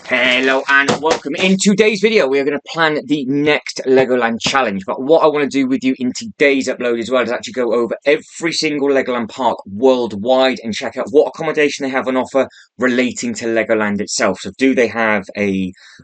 Hello and welcome. In today's video, we are going to plan the next Legoland challenge. But what I want to do with you in today's upload as well is actually go over every single Legoland park worldwide and check out what accommodation they have on offer relating to Legoland itself. So do they have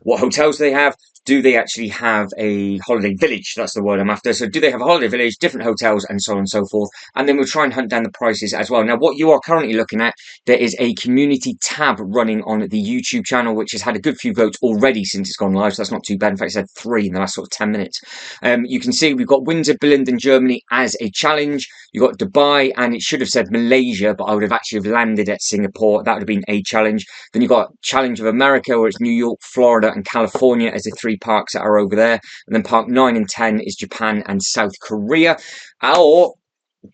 what hotels do they have? Do they actually have a holiday village? That's the word I'm after. So do they have a holiday village, different hotels, and so on and so forth? And then we'll try and hunt down the prices as well. Now, what you are currently looking at, there is a community tab running on the YouTube channel, which has had a good few votes already since it's gone live. So that's not too bad. In fact, it's had 3 in the last sort of 10 minutes. You can see we've got Windsor, Billund, and Germany as a challenge. You've got Dubai, and it should have said Malaysia, but I would have actually landed at Singapore. That would have been a challenge. Then you've got Challenge of America, where it's New York, Florida, and California as the 3 parks that are over there. And then Park 9 and 10 is Japan and South Korea. Or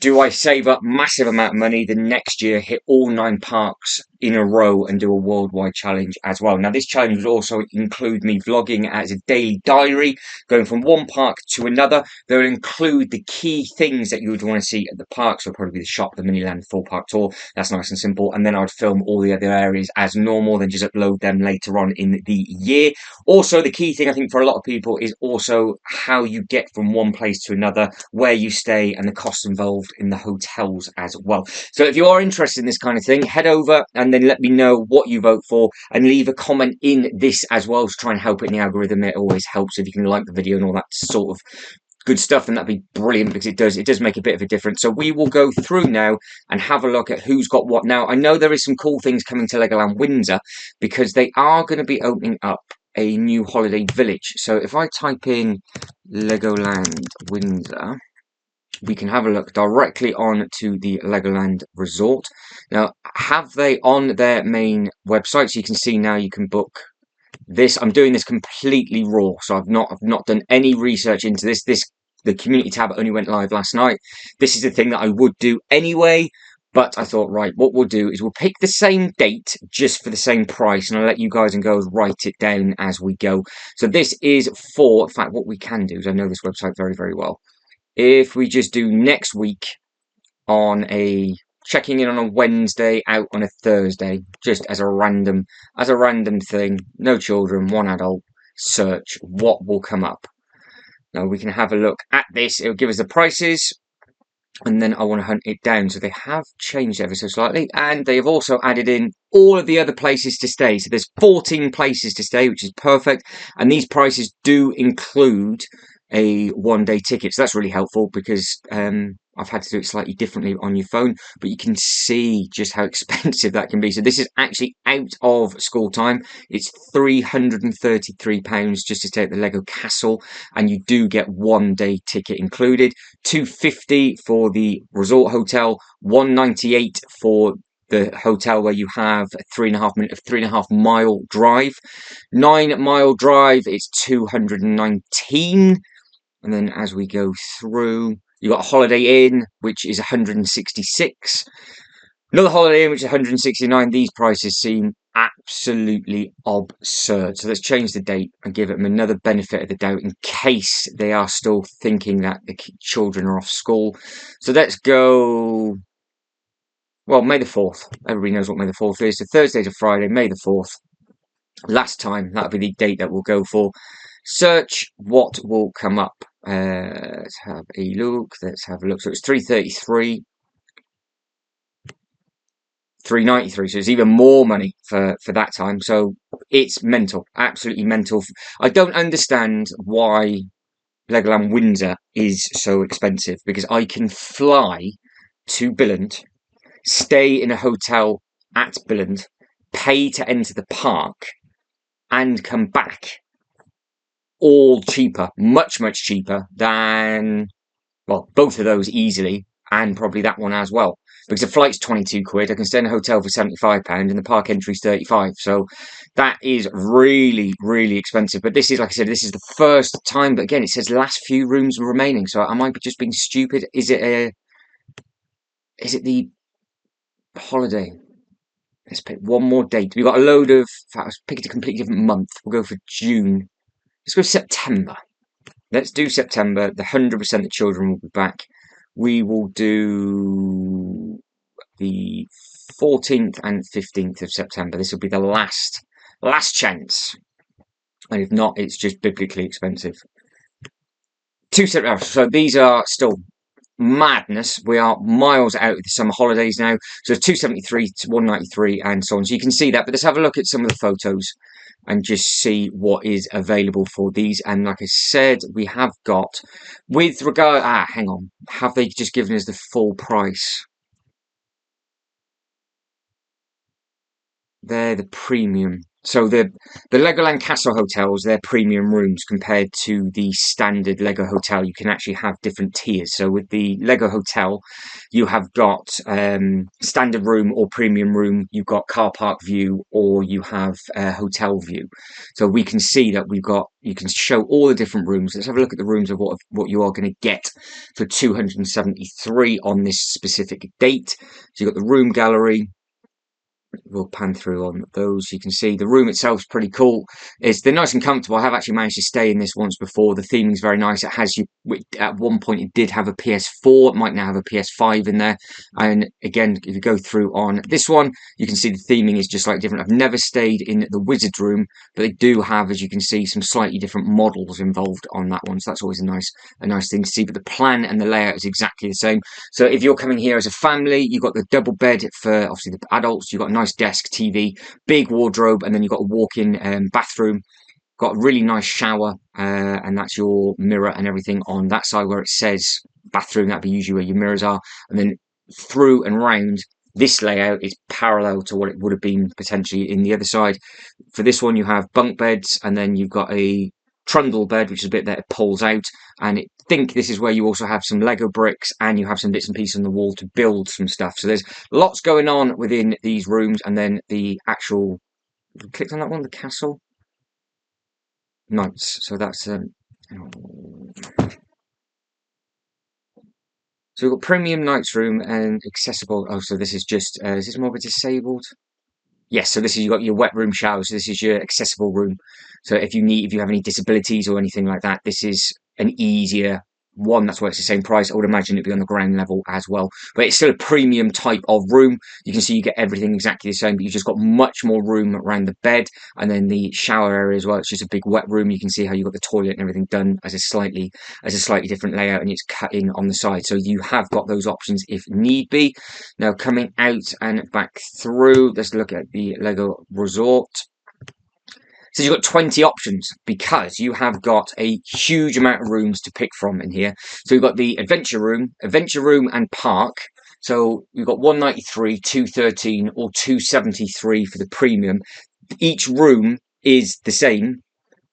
do I save up massive amount of money the next year, hit all 9 parks in a row and do a worldwide challenge as well? Now, this challenge would also include me vlogging as a daily diary, going from one park to another. They will include the key things that you would want to see at the park. So it'll probably be the shop, the Miniland full park tour. That's nice and simple. And then I'd film all the other areas as normal, then just upload them later on in the year. Also, the key thing I think for a lot of people is also how you get from one place to another, where you stay, and the costs involved in the hotels as well. So if you are interested in this kind of thing, head over and then let me know what you vote for and leave a comment in this as well to try and help it in the algorithm. It always helps if you can like the video and all that sort of good stuff, and that'd be brilliant because it does make a bit of a difference. So we will go through now and have a look at who's got what. Now, I know there is some cool things coming to Legoland Windsor because they are going to be opening up a new holiday village. So if I type in Legoland Windsor, we can have a look directly on to the Legoland Resort. Now, have they on their main website? So you can see now you can book this. I'm doing this completely raw, so I've not done any research into this. The community tab only went live last night. This is the thing that I would do anyway, but I thought, right, what we'll do is we'll pick the same date just for the same price, and I'll let you guys and girls write it down as we go. So this is for, in fact, what we can do is I know this website very, very well. If we just do next week on checking in on a Wednesday, out on a Thursday, just as a random thing, no children, 1 adult, search, what will come up? Now we can have a look at this. It'll give us the prices, and then I want to hunt it down. So they have changed ever so slightly, and they have also added in all of the other places to stay. So there's 14 places to stay, which is perfect, and these prices do include a 1-day ticket. So that's really helpful because I've had to do it slightly differently on your phone, but you can see just how expensive that can be. So this is actually out of school time. It's £333 just to stay at the Lego Castle, and you do get 1-day ticket included. £250 for the resort hotel, £198 for the hotel where you have a 3.5 mile drive. 9-mile drive, it's 219. And then as we go through, you've got a Holiday Inn, which is 166. Another Holiday Inn, which is 169. These prices seem absolutely absurd. So let's change the date and give them another benefit of the doubt in case they are still thinking that the children are off school. So let's go, well, May the 4th. Everybody knows what May the 4th is. So Thursday to Friday, May the 4th. Last time, that'll be the date that we'll go for. Search what will come up. Let's have a look. So it's 333, 393. So it's even more money for that time. So it's mental, absolutely mental. I don't understand why Legoland Windsor is so expensive, because I can fly to Billund, stay in a hotel at Billund, pay to enter the park, and come back. All cheaper, much cheaper than, well, both of those easily, and probably that one as well. Because the flight's 22 quid, I can stay in a hotel for £75, and the park entry's 35. So that is really, really expensive. But this is, like I said, this is the first time. But again, it says last few rooms remaining. So I might be just being stupid. Is it the holiday? Let's pick one more date. We've got a load of, in fact, let's pick a completely different month. We'll go for June. Let's go September. Let's do September. The 100% the children will be back. We will do the 14th and 15th of September. This will be the last Last chance. And if not, it's just biblically expensive. So these are still madness. We are miles out of the summer holidays now. So 273 to 193 and so on. So you can see that, but let's have a look at some of the photos and just see what is available for these. And like I said, we have got, with regard, hang on, have they just given us the full price? They're the premium. So the Legoland Castle hotels, they're premium rooms compared to the standard Lego hotel. You can actually have different tiers. So with the Lego hotel, you have got standard room or premium room. You've got car park view, or you have hotel view. So we can see that you can show all the different rooms. Let's have a look at the rooms of what you are going to get for 273 on this specific date. So you've got the room gallery. We'll pan through on those. You can see the room itself is pretty cool. They're nice and comfortable. I have actually managed to stay in this once before. The theming is very nice. It has you at one point it did have a PS4. It might now have a PS5 in there. And again, if you go through on this one, you can see the theming is just like different. I've never stayed in the Wizard room, but they do have, as you can see, some slightly different models involved on that one. So that's always a nice thing to see. But the plan and the layout is exactly the same. So if you're coming here as a family, you've got the double bed for obviously the adults. You've got a nice desk, TV, big wardrobe, and then you've got a walk-in bathroom. Got a really nice shower, and that's your mirror and everything on that side where it says bathroom. That'd be usually where your mirrors are. And then through and round, this layout is parallel to what it would have been potentially in the other side. For this one, you have bunk beds, and then you've got a trundle bed, which is a bit that it pulls out. And I think this is where you also have some Lego bricks, and you have some bits and pieces on the wall to build some stuff. So there's lots going on within these rooms. And then the actual, clicked on that one, the castle nights. So that's so we've got premium nights room and accessible. Oh, so this is just is this more of a disabled? Yes, so this is, you've got your wet room shower, so this is your accessible room. So if you have any disabilities or anything like that, this is an easier one. That's why it's the same price. I would imagine it'd be on the ground level as well. But it's still a premium type of room. You can see you get everything exactly the same, but you've just got much more room around the bed, and then the shower area as well. It's just a big wet room. You can see how you've got the toilet and everything done as a slightly different layout, and it's cut in on the side. So you have got those options if need be. Now coming out and back through, let's look at the Lego Resort. So you've got 20 options because you have got a huge amount of rooms to pick from in here. So you've got the Adventure Room and Park. So you've got 193, 213 or 273 for the premium. Each room is the same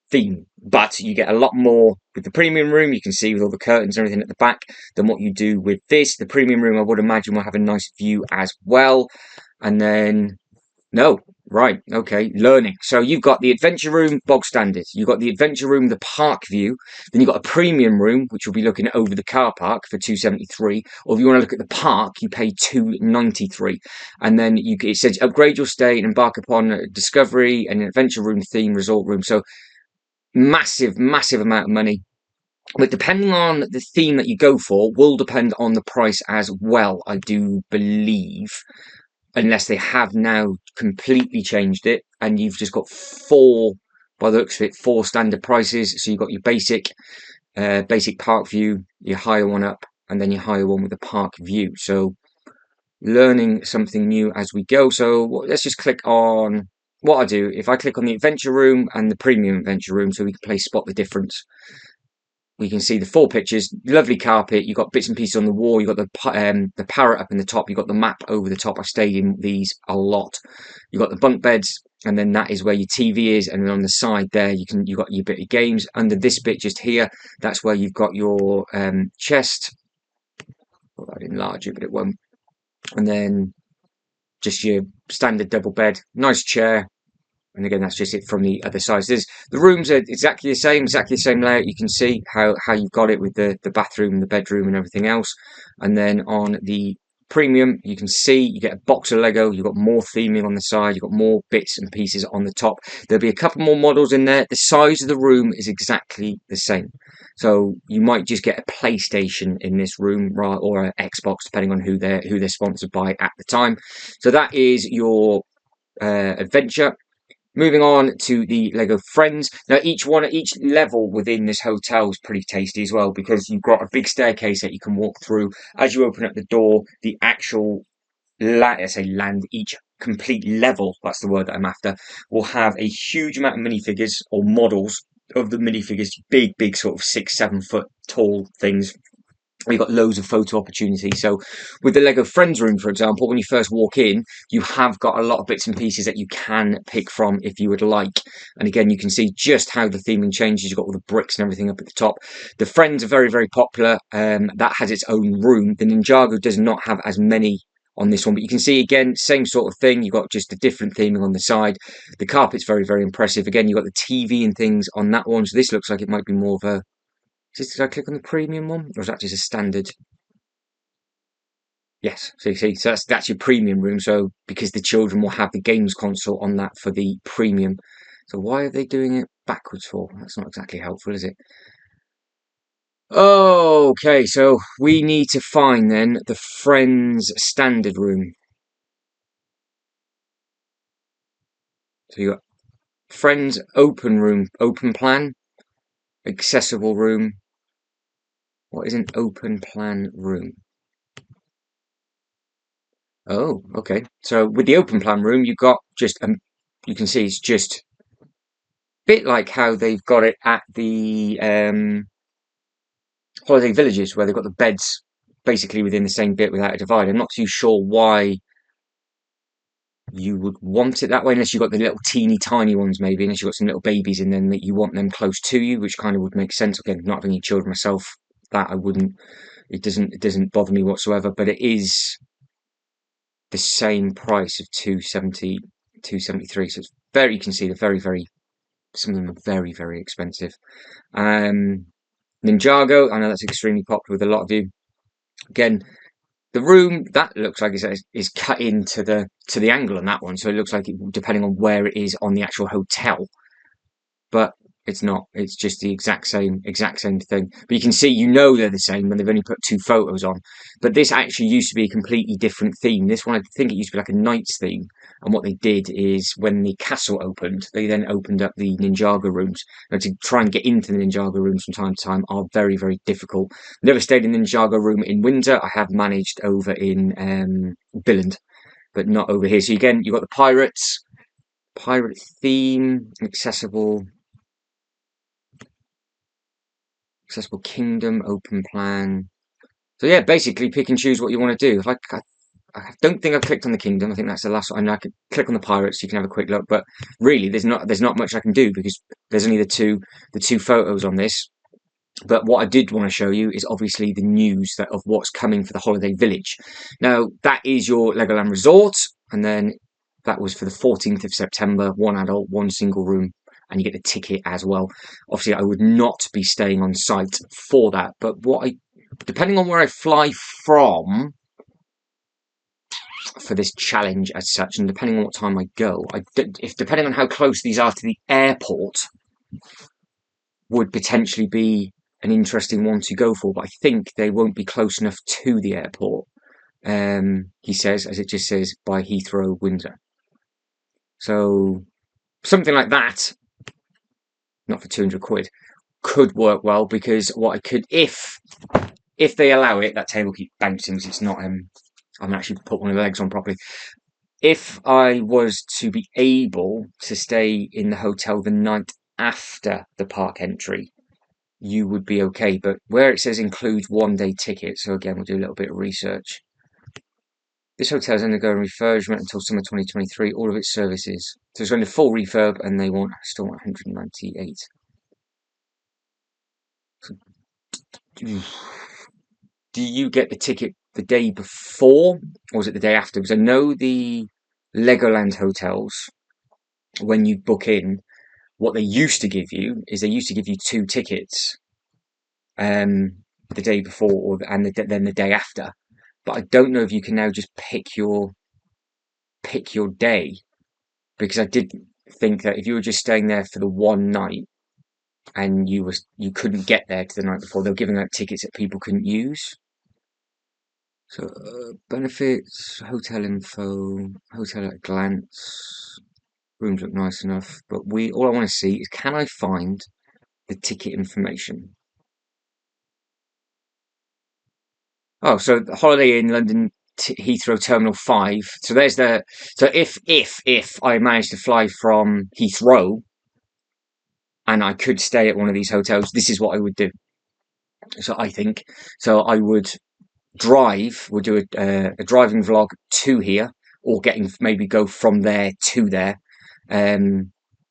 theme, but you get a lot more with the premium room. You can see with all the curtains and everything at the back than what you do with this. The premium room, I would imagine, will have a nice view as well. And then no, right, okay, learning. So you've got the adventure room, bog standard. You've got the adventure room, the park view. Then you've got a premium room, which will be looking over the car park for 273. Or if you want to look at the park, you pay 293. And then it says upgrade your stay and embark upon a discovery and an adventure room theme resort room. So massive amount of money. But depending on the theme that you go for, will depend on the price as well, I do believe. Unless they have now completely changed it, and you've just got four, by the looks of it, four standard prices. So you've got your basic park view, your higher one up, and then your higher one with the park view. So learning something new as we go. So let's just click on what I do. If I click on the adventure room and the premium adventure room, so we can play spot the difference. We can see the four pictures, lovely carpet. You've got bits and pieces on the wall. You've got the parrot up in the top. You've got the map over the top. I've stayed in these a lot. You've got the bunk beds, and then that is where your TV is. And then on the side there, you've got your bit of games. Under this bit just here, that's where you've got your chest. Well, I'd enlarge it, but it won't. And then just your standard double bed, nice chair. And again, that's just it from the other side. So the rooms are exactly the same layout. You can see how you've got it with the bathroom and the bedroom and everything else. And then on the premium, you can see you get a box of Lego. You've got more theming on the side. You've got more bits and pieces on the top. There'll be a couple more models in there. The size of the room is exactly the same. So you might just get a PlayStation in this room, right, or an Xbox, depending on who they're sponsored by at the time. So that is your adventure. Moving on to the Lego Friends. Now, each level within this hotel is pretty tasty as well, because you've got a big staircase that you can walk through. As you open up the door, the actual each complete level, that's the word that I'm after, will have a huge amount of minifigures or models of the minifigures, big sort of 6-7 foot tall things. You've got loads of photo opportunities. So with the Lego Friends room, for example, when you first walk in, you have got a lot of bits and pieces that you can pick from if you would like. And again, you can see just how the theming changes. You've got all the bricks and everything up at the top. The Friends are very popular. That has its own room. The Ninjago does not have as many on this one, but you can see again, same sort of thing. You've got just a different theming on the side. The carpet's very impressive. Again, you've got the TV and things on that one. So this looks like it might be more of a, did I click on the premium one? Or is that just a standard? Yes, see, so that's your premium room. So because the children will have the games console on that for the premium. So why are they doing it backwards for? That's not exactly helpful, is it? Okay, so we need to find then the Friends standard room. So you got Friends open room, open plan, accessible room. What is an open plan room? Oh, okay. So with the open plan room, you've got just you can see it's just a bit like how they've got it at the holiday villages, where they've got the beds basically within the same bit without a divide. I'm not too sure why you would want it that way, unless you've got the little teeny tiny ones, maybe, unless you've got some little babies and then that you want them close to you, which kind of would make sense. Again, not having any children myself, that I wouldn't. It doesn't bother me whatsoever, but it is the same price of 270, 273. So it's very, you can see they're very, some of them are very expensive. Ninjago, I know that's extremely popular with a lot of you. Again, the room that looks like is cut into the angle on that one, so it looks like it, depending on where it is on the actual hotel, but it's not. It's just the exact same thing. But you can see, they're the same when they've only put two photos on. But this actually used to be a completely different theme. This one, I think it used to be like a knight's theme. And what they did is, when the castle opened, they then opened up the Ninjago rooms. And to try and get into the Ninjago rooms from time to time are very difficult. Never stayed in the Ninjago room in Windsor. I have managed over in Billund, but not over here. So again, you've got the pirate theme, accessible kingdom, open plan. So yeah, basically pick and choose what you want to do. I don't think I've clicked on the kingdom. I think that's the last one. I could click on the pirates. So you can have a quick look, but really, there's not much I can do, because there's only the two photos on this. But what I did want to show you is obviously the news of what's coming for the holiday village. Now that is your Legoland Resort, and then that was for the 14th of September. One adult, one single room, and you get the ticket as well. Obviously, I would not be staying on site for that, but depending on where I fly from for this challenge as such, and depending on what time I go, depending on how close these are to the airport, would potentially be an interesting one to go for. But I think they won't be close enough to the airport. He says, as it just says, by Heathrow, Windsor. So something like that, not for 200 quid, could work well, because what I could, if they allow it, that table keeps bouncing because it's not, I haven't actually put one of the legs on properly. If I was to be able to stay in the hotel the night after the park entry, you would be okay. But where it says includes 1 day ticket, so again, we'll do a little bit of research. This hotel is undergoing refurbishment until summer 2023, all of its services. So it's going to full refurb, and they still want 198. So, do you get the ticket the day before, or is it the day after? Because I know the Legoland hotels, when you book in, what they used to give you is they used to give you 2 tickets, the day before and then the day after. But I don't know if you can now just pick your day, because I did think that if you were just staying there for the one night and you couldn't get there to the night before, they were giving out tickets that people couldn't use. So benefits, hotel info, hotel at a glance, Rooms look nice enough, but all I want to see is, can I find the ticket information? Oh, so the Holiday Inn London Heathrow Terminal 5. So there's the. So if I manage to fly from Heathrow and I could stay at one of these hotels, this is what I would do. So I think so. I would drive. We'll do a driving vlog to here, or maybe go from there to there.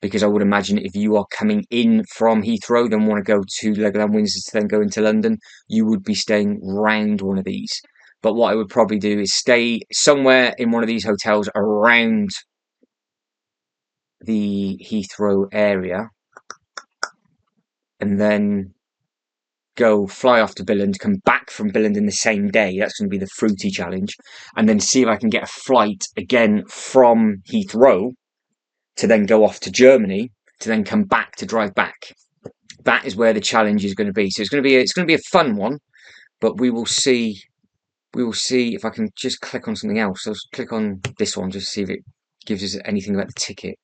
Because I would imagine if you are coming in from Heathrow, then want to go to Legoland Windsor to then go into London, you would be staying round one of these. But what I would probably do is stay somewhere in one of these hotels around the Heathrow area, and then fly off to Billund, come back from Billund in the same day. That's going to be the fruity challenge. And then see if I can get a flight again from Heathrow to then go off to Germany, to then come back to drive back. That is where the challenge is going to be. So it's going to be a fun one, but we will see. We will see if I can just click on something else. So let's click on this one just to see if it gives us anything about the ticket.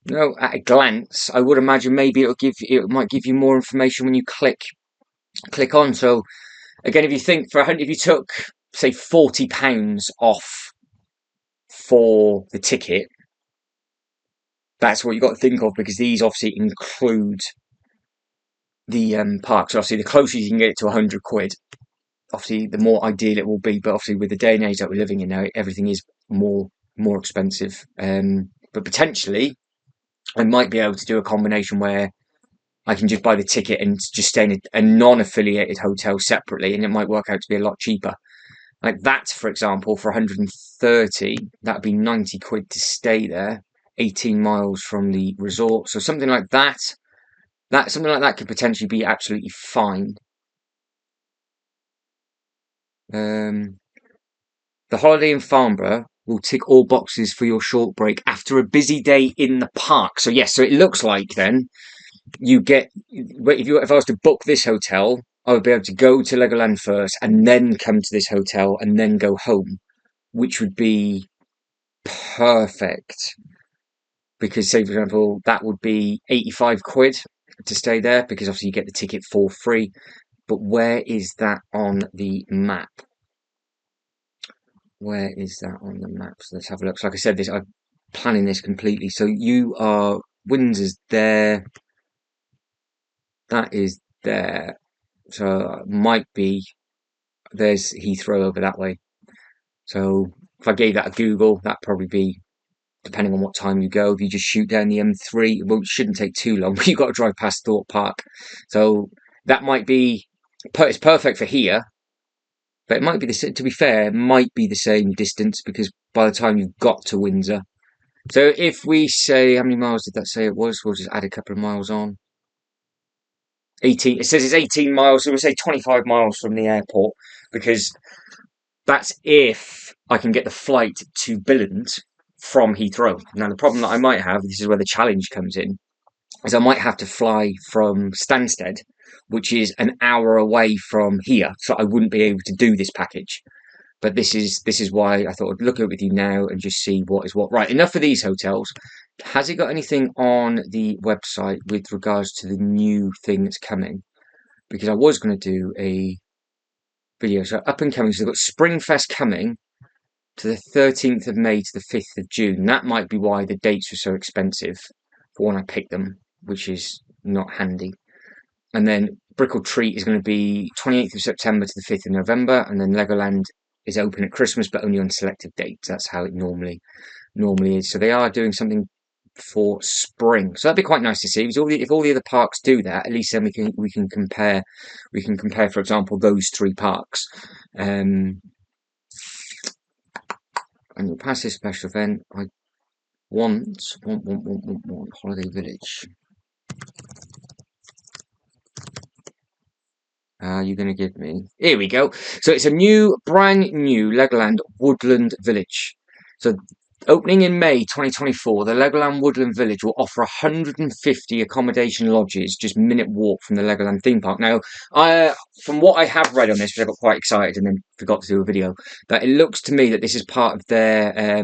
No, at a glance, I would imagine maybe it might give you more information when you click on. So again, if you think if you took say £40 off for the ticket, that's what you got to think of, because these obviously include the parks. So obviously, the closer you can get it to £100, obviously the more ideal it will be. But obviously, with the day and age that we're living in now, everything is more expensive. But potentially, I might be able to do a combination where I can just buy the ticket and just stay in a non-affiliated hotel separately, and it might work out to be a lot cheaper. Like that, for example, for 130, that'd be £90 to stay there, 18 miles from the resort. So something like that, could potentially be absolutely fine. The Holiday in Farnborough will tick all boxes for your short break after a busy day in the park. So yes, so it looks like then you get, if I was to book this hotel, I would be able to go to Legoland first and then come to this hotel and then go home, which would be perfect. Because say for example, that would be £85 to stay there, because obviously you get the ticket for free. But where is that on the map? Where is that on the map? So let's have a look. So like I said, I'm planning this completely. So Windsor's there. That is there. So might be, there's Heathrow over that way. So if I gave that a Google, that'd probably be, depending on what time you go, if you just shoot down the M3, well, it shouldn't take too long, but you've got to drive past Thorpe Park. So that might be, it's perfect for here, but it might be to be fair, it might be the same distance, because by the time you've got to Windsor. So if we say, how many miles did that say it was? We'll just add a couple of miles on. 18. It says it's 18 miles, so we'll say 25 miles from the airport, because that's if I can get the flight to Billund from Heathrow. Now, the problem that I might have, this is where the challenge comes in, is I might have to fly from Stansted, which is an hour away from here, so I wouldn't be able to do this package. But this is why I thought I'd look at it with you now and just see what is what. Right, enough of these hotels. Has it got anything on the website with regards to the new thing that's coming? Because I was going to do a video. So up and coming, so they've got Springfest coming to the 13th of May to the 5th of June. That might be why the dates were so expensive for when I picked them, which is not handy. And then Brickell Treat is going to be 28th of September to the 5th of November, and then Legoland is open at Christmas, but only on selected dates. That's how it normally is. So they are doing something for spring. So that'd be quite nice to see. If all the other parks do that, at least then we can compare. We can compare, for example, those three parks. And you'll pass this special event. I want Holiday Village. You're going to give me? Here we go. So it's a brand new Legoland Woodland Village. So Opening in May 2024, the Legoland Woodland Village will offer 150 accommodation lodges, just minute walk from the Legoland theme park. Now, from what I have read on this, which I got quite excited and then forgot to do a video, that it looks to me that this is part of their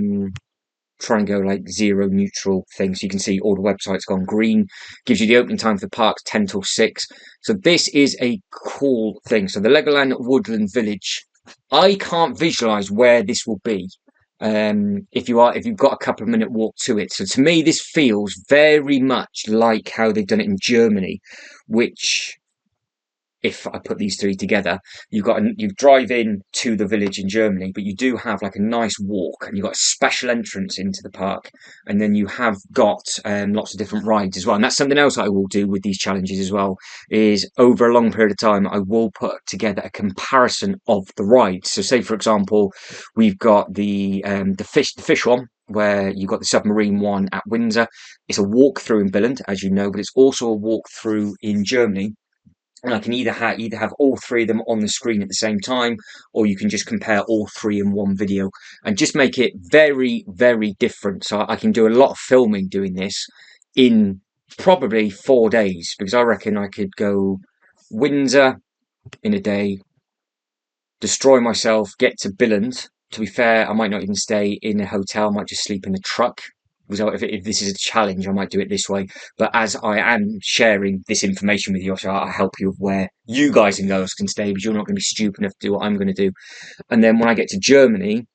try and go like zero neutral thing. So you can see all the websites gone green, gives you the opening time for the parks 10 till 6. So this is a cool thing. So the Legoland Woodland Village, I can't visualize where this will be. If you've got a couple of minute walk to it. So to me, this feels very much like how they've done it in Germany, which, if I put these three together, you drive in to the village in Germany, but you do have like a nice walk, and you've got a special entrance into the park, and then you have got lots of different rides as well. And that's something else I will do with these challenges as well. Is over a long period of time, I will put together a comparison of the rides. So, say for example, we've got the fish one, where you've got the submarine one at Windsor. It's a walkthrough in Billund, as you know, but it's also a walkthrough in Germany. And I can either have all three of them on the screen at the same time, or you can just compare all three in one video and just make it very, very different. So I can do a lot of filming doing this in probably 4 days, because I reckon I could go Windsor in a day, destroy myself, get to Billund. To be fair, I might not even stay in a hotel. I might just sleep in the truck. If this is a challenge, I might do it this way. But as I am sharing this information with you, I'll help you with where you guys and girls can stay, because you're not going to be stupid enough to do what I'm going to do. And then when I get to Germany,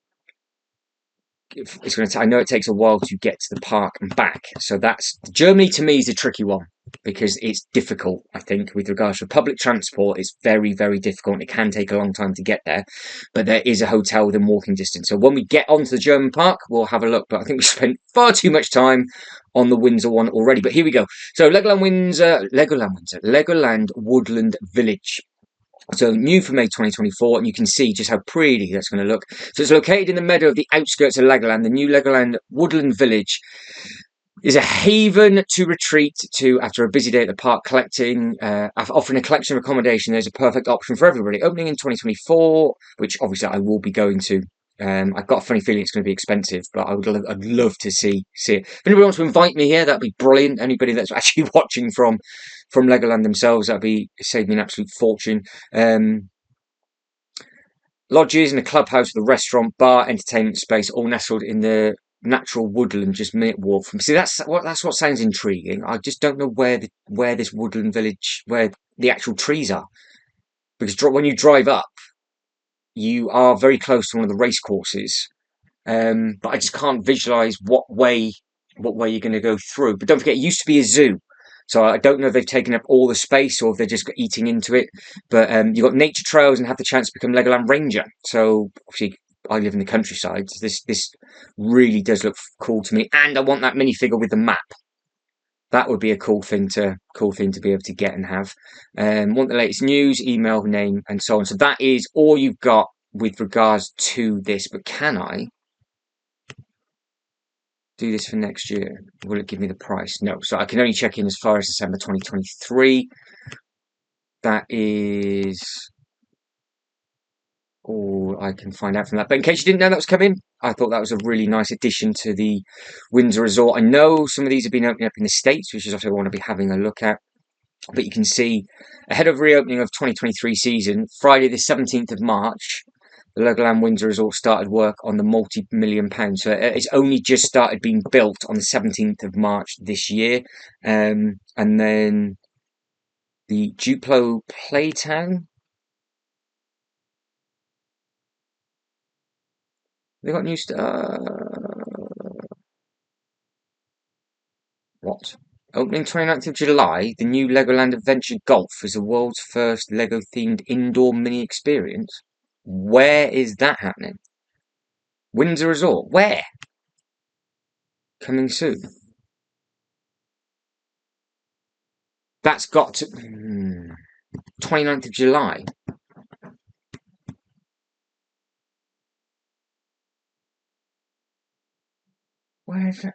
I know it takes a while to get to the park and back. So that's Germany to me is a tricky one, because it's difficult. I think with regards to public transport, it's very, very difficult. It can take a long time to get there, but there is a hotel within walking distance. So when we get onto the German park, we'll have a look. But I think we spent far too much time on the Windsor one already. But here we go. So Legoland Woodland Village. So new for May 2024, and you can see just how pretty that's going to look. So it's located in the meadow of the outskirts of Legoland. The new Legoland Woodland Village is a haven to retreat to after a busy day at the park, offering a collection of accommodation. There's a perfect option for everybody. Opening in 2024, which obviously I will be going to. I've got a funny feeling it's going to be expensive, but I'd love to see it. If anybody wants to invite me here, that'd be brilliant. Anybody that's actually watching from Legoland themselves, that'd be save me an absolute fortune. Lodges and a clubhouse with a restaurant, bar, entertainment space, all nestled in the natural woodland, just minute walk from. See, that's what sounds intriguing. I just don't know where this woodland village, where the actual trees are, because when you drive up, you are very close to one of the race courses. But I just can't visualize what way you're going to go through. But don't forget, it used to be a zoo. So I don't know if they've taken up all the space or if they're just eating into it. But you've got nature trails and have the chance to become Legoland Ranger. So obviously I live in the countryside. So this really does look cool to me. And I want that minifigure with the map. That would be a cool thing to be able to get and have. Want the latest news, email, name, and so on. So that is all you've got with regards to this. But can I do this for next year? Will it give me the price? No. So I can only check in as far as December 2023. That is all I can find out from that. But in case you didn't know that was coming, I thought that was a really nice addition to the Windsor Resort. I know some of these have been opening up in the States, which is also what I want to be having a look at. But you can see, ahead of reopening of 2023 season, Friday the 17th of March, the Legoland Windsor Resort started work on the multi-million pounds. So it's only just started being built on the 17th of March this year. And then the Duplo Playtown. They got new what? Opening 29th of July, the new Legoland Adventure Golf is the world's first Lego-themed indoor mini experience. Where is that happening? Windsor Resort. Where? Coming soon. That's got to 29th of July. Where is it?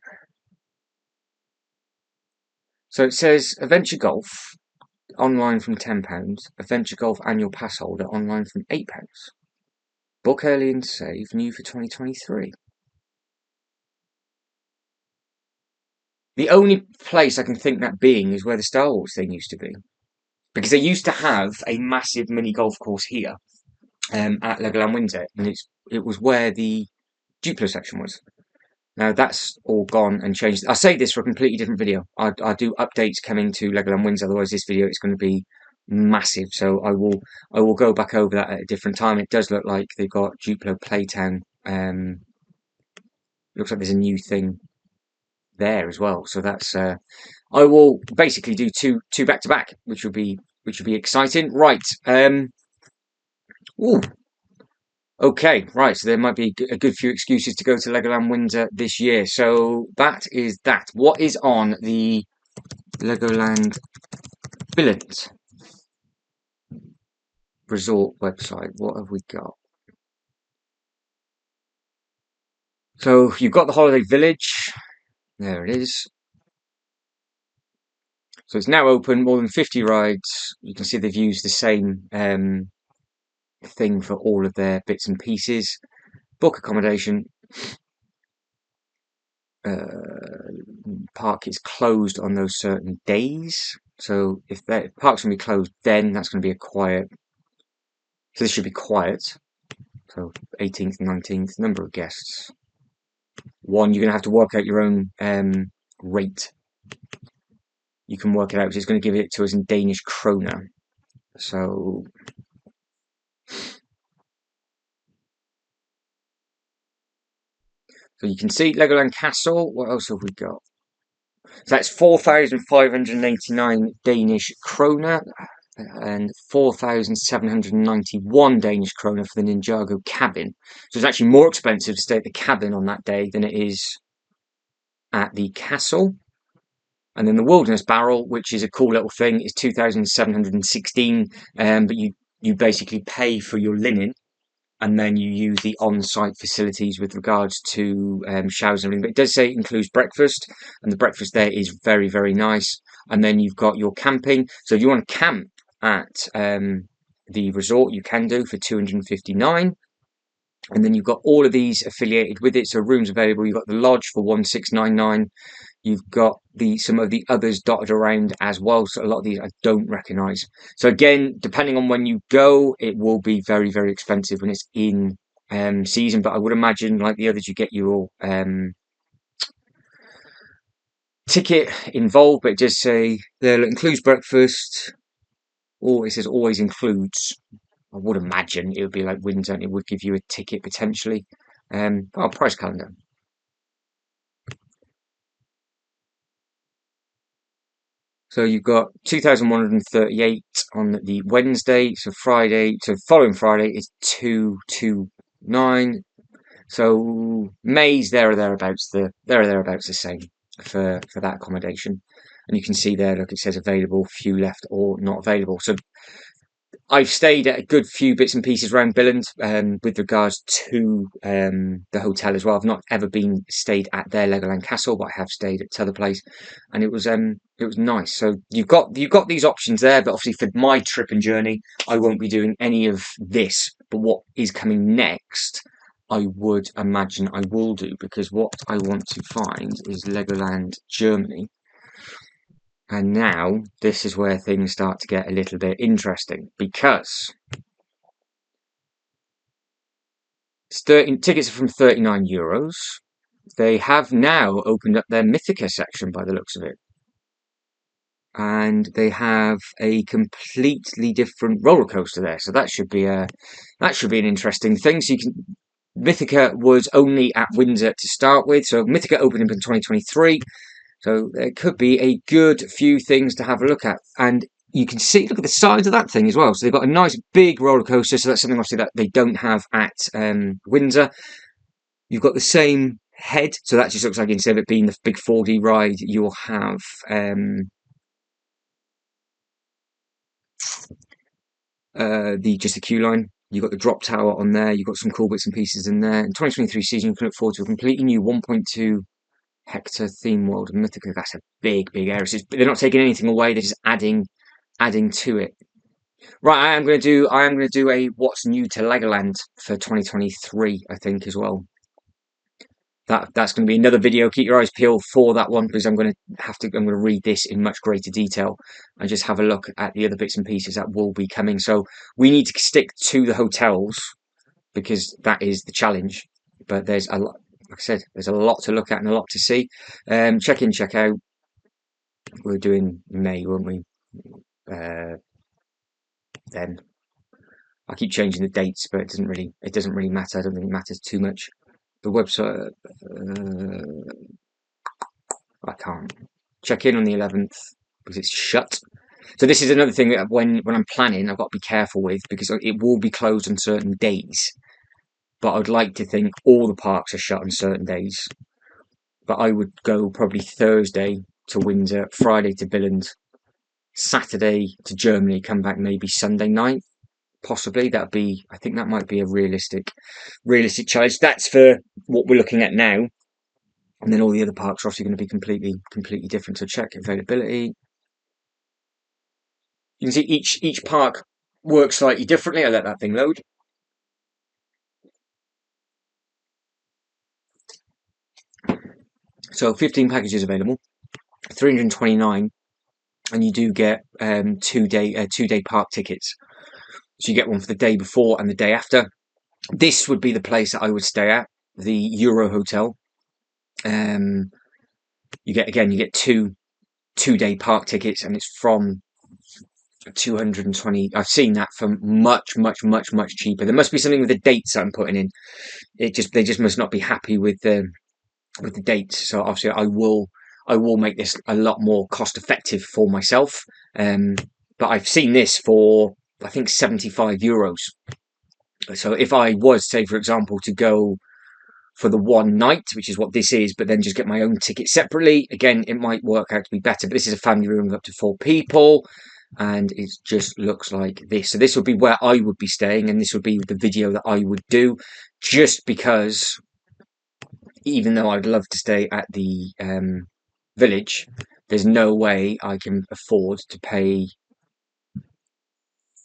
So it says Adventure Golf online from £10. Adventure Golf annual pass holder online from £8. Book early and save, new for 2023. The only place I can think that being is where the Star Wars thing used to be. Because they used to have a massive mini golf course here at Legoland Windsor, and it was where the Duplo section was. Now that's all gone and changed. I'll save this for a completely different video. I do updates coming to Legoland Windsor, otherwise this video is going to be massive. So I will go back over that at a different time. It does look like they've got Duplo Playtown. Looks like there's a new thing there as well. So that's I will basically do two back to back, which will be exciting. Right. Ooh. Okay, right, so there might be a good few excuses to go to Legoland Windsor this year. So that is that. What is on the Legoland Billund resort website? What have we got? So you've got the Holiday Village. There it is. So it's now open, more than 50 rides. You can see they've used the same thing for all of their bits and pieces. Book accommodation. Park is closed on those certain days. So if the park's going to be closed, then that's going to be a quiet. So this should be quiet. So 18th, 19th, number of guests. One, you're going to have to work out your own rate. You can work it out because it's going to give it to us in Danish kroner. So you can see Legoland Castle. What else have we got? So that's 4,589 Danish kroner and 4,791 Danish kroner for the Ninjago cabin. So it's actually more expensive to stay at the cabin on that day than it is at the castle. And then the Wilderness Barrel, which is a cool little thing, is 2,716. But you basically pay for your linen, and then you use the on-site facilities with regards to showers and everything. But it does say it includes breakfast, and the breakfast there is very, very nice. And then you've got your camping. So if you want to camp at the resort, you can do for 259. And then you've got all of these affiliated with it. So rooms available. You've got the lodge for 1,699. You've got some of the others dotted around as well. So a lot of these I don't recognise. So again, depending on when you go, it will be very, very expensive when it's in season. But I would imagine, like the others, you get your ticket involved. But it does say there includes breakfast. Or it says always includes. I would imagine it would be like Windsor, and it would give you a ticket potentially. Price calendar. So you've got 2,138 on the Wednesday. So following Friday is 229. So May's there or thereabouts the same for that accommodation. And you can see there, look, it says available, few left or not available. So I've stayed at a good few bits and pieces around Billund with regards to the hotel as well. I've not ever stayed at their Legoland Castle, but I have stayed at t'other place, and it was nice. So you've got these options there, but obviously for my trip and journey, I won't be doing any of this. But what is coming next, I would imagine I will do, because what I want to find is Legoland Germany. And now this is where things start to get a little bit interesting, because tickets are from €39. They have now opened up their Mythica section by the looks of it. And they have a completely different roller coaster there. So that should be an interesting thing. So Mythica was only at Windsor to start with. So Mythica opened up in 2023. So there could be a good few things to have a look at. And you can see, look at the size of that thing as well. So they've got a nice big roller coaster. So that's something obviously that they don't have at Windsor. You've got the same head. So that just looks like, instead of it being the big 4D ride, you'll have just the queue line. You've got the drop tower on there. You've got some cool bits and pieces in there. In 2023 season, you can look forward to a completely new 1.2 hectare theme world and Mythica. That's a big area. So they're not taking anything away, they're just adding to it. Right, I am going to do a what's new to Legoland for 2023, I think, as well. that's going to be another video. Keep your eyes peeled for that one, because I'm going to read this in much greater detail and just have a look at the other bits and pieces that will be coming. So we need to stick to the hotels because that is the challenge. But there's a lot, like I said, there's a lot to look at and a lot to see. Check in, check out. We're doing May, weren't we? Then I keep changing the dates, but it doesn't really matter. I don't think it matters too much. The website, I can't check in on the 11th because it's shut. So this is another thing that when I'm planning, I've got to be careful with, because it will be closed on certain days. But I'd like to think all the parks are shut on certain days. But I would go probably Thursday to Windsor, Friday to Billund, Saturday to Germany, come back maybe Sunday night. Possibly I think that might be a realistic challenge. That's for what we're looking at now. And then all the other parks are obviously going to be completely different. So check availability. You can see each park works slightly differently. I'll let that thing load. So 15 packages available, 329, and you do get 2-day park tickets. So you get one for the day before and the day after. This would be the place that I would stay at, the Euro Hotel. You get two-day park tickets, and it's from 220. I've seen that for much cheaper. There must be something with the dates I'm putting in. They just must not be happy with the dates. So obviously I will make this a lot more cost effective for myself. But I've seen this for I think €75. So if I was, say for example, to go for the one night, which is what this is, but then just get my own ticket separately, again, it might work out to be better. But this is a family room of up to 4 people, and it just looks like this. So this would be where I would be staying, and this would be the video that I would do, just because even though I'd love to stay at the village, there's no way I can afford to pay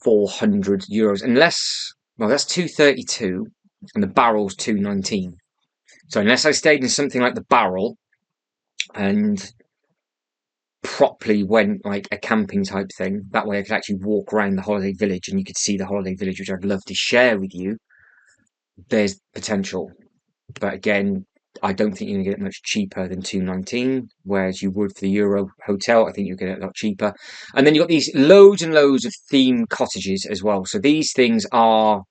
€400 unless, well, that's 232 and the barrel's 219. So unless I stayed in something like the Barrel and properly went like a camping type thing, that way I could actually walk around the holiday village and you could see the holiday village, which I'd love to share with you, there's potential. But again, I don't think you're going to get it much cheaper than 219, whereas you would for the Euro Hotel. I think you'll get it a lot cheaper. And then you've got these loads and loads of themed cottages as well. So these things are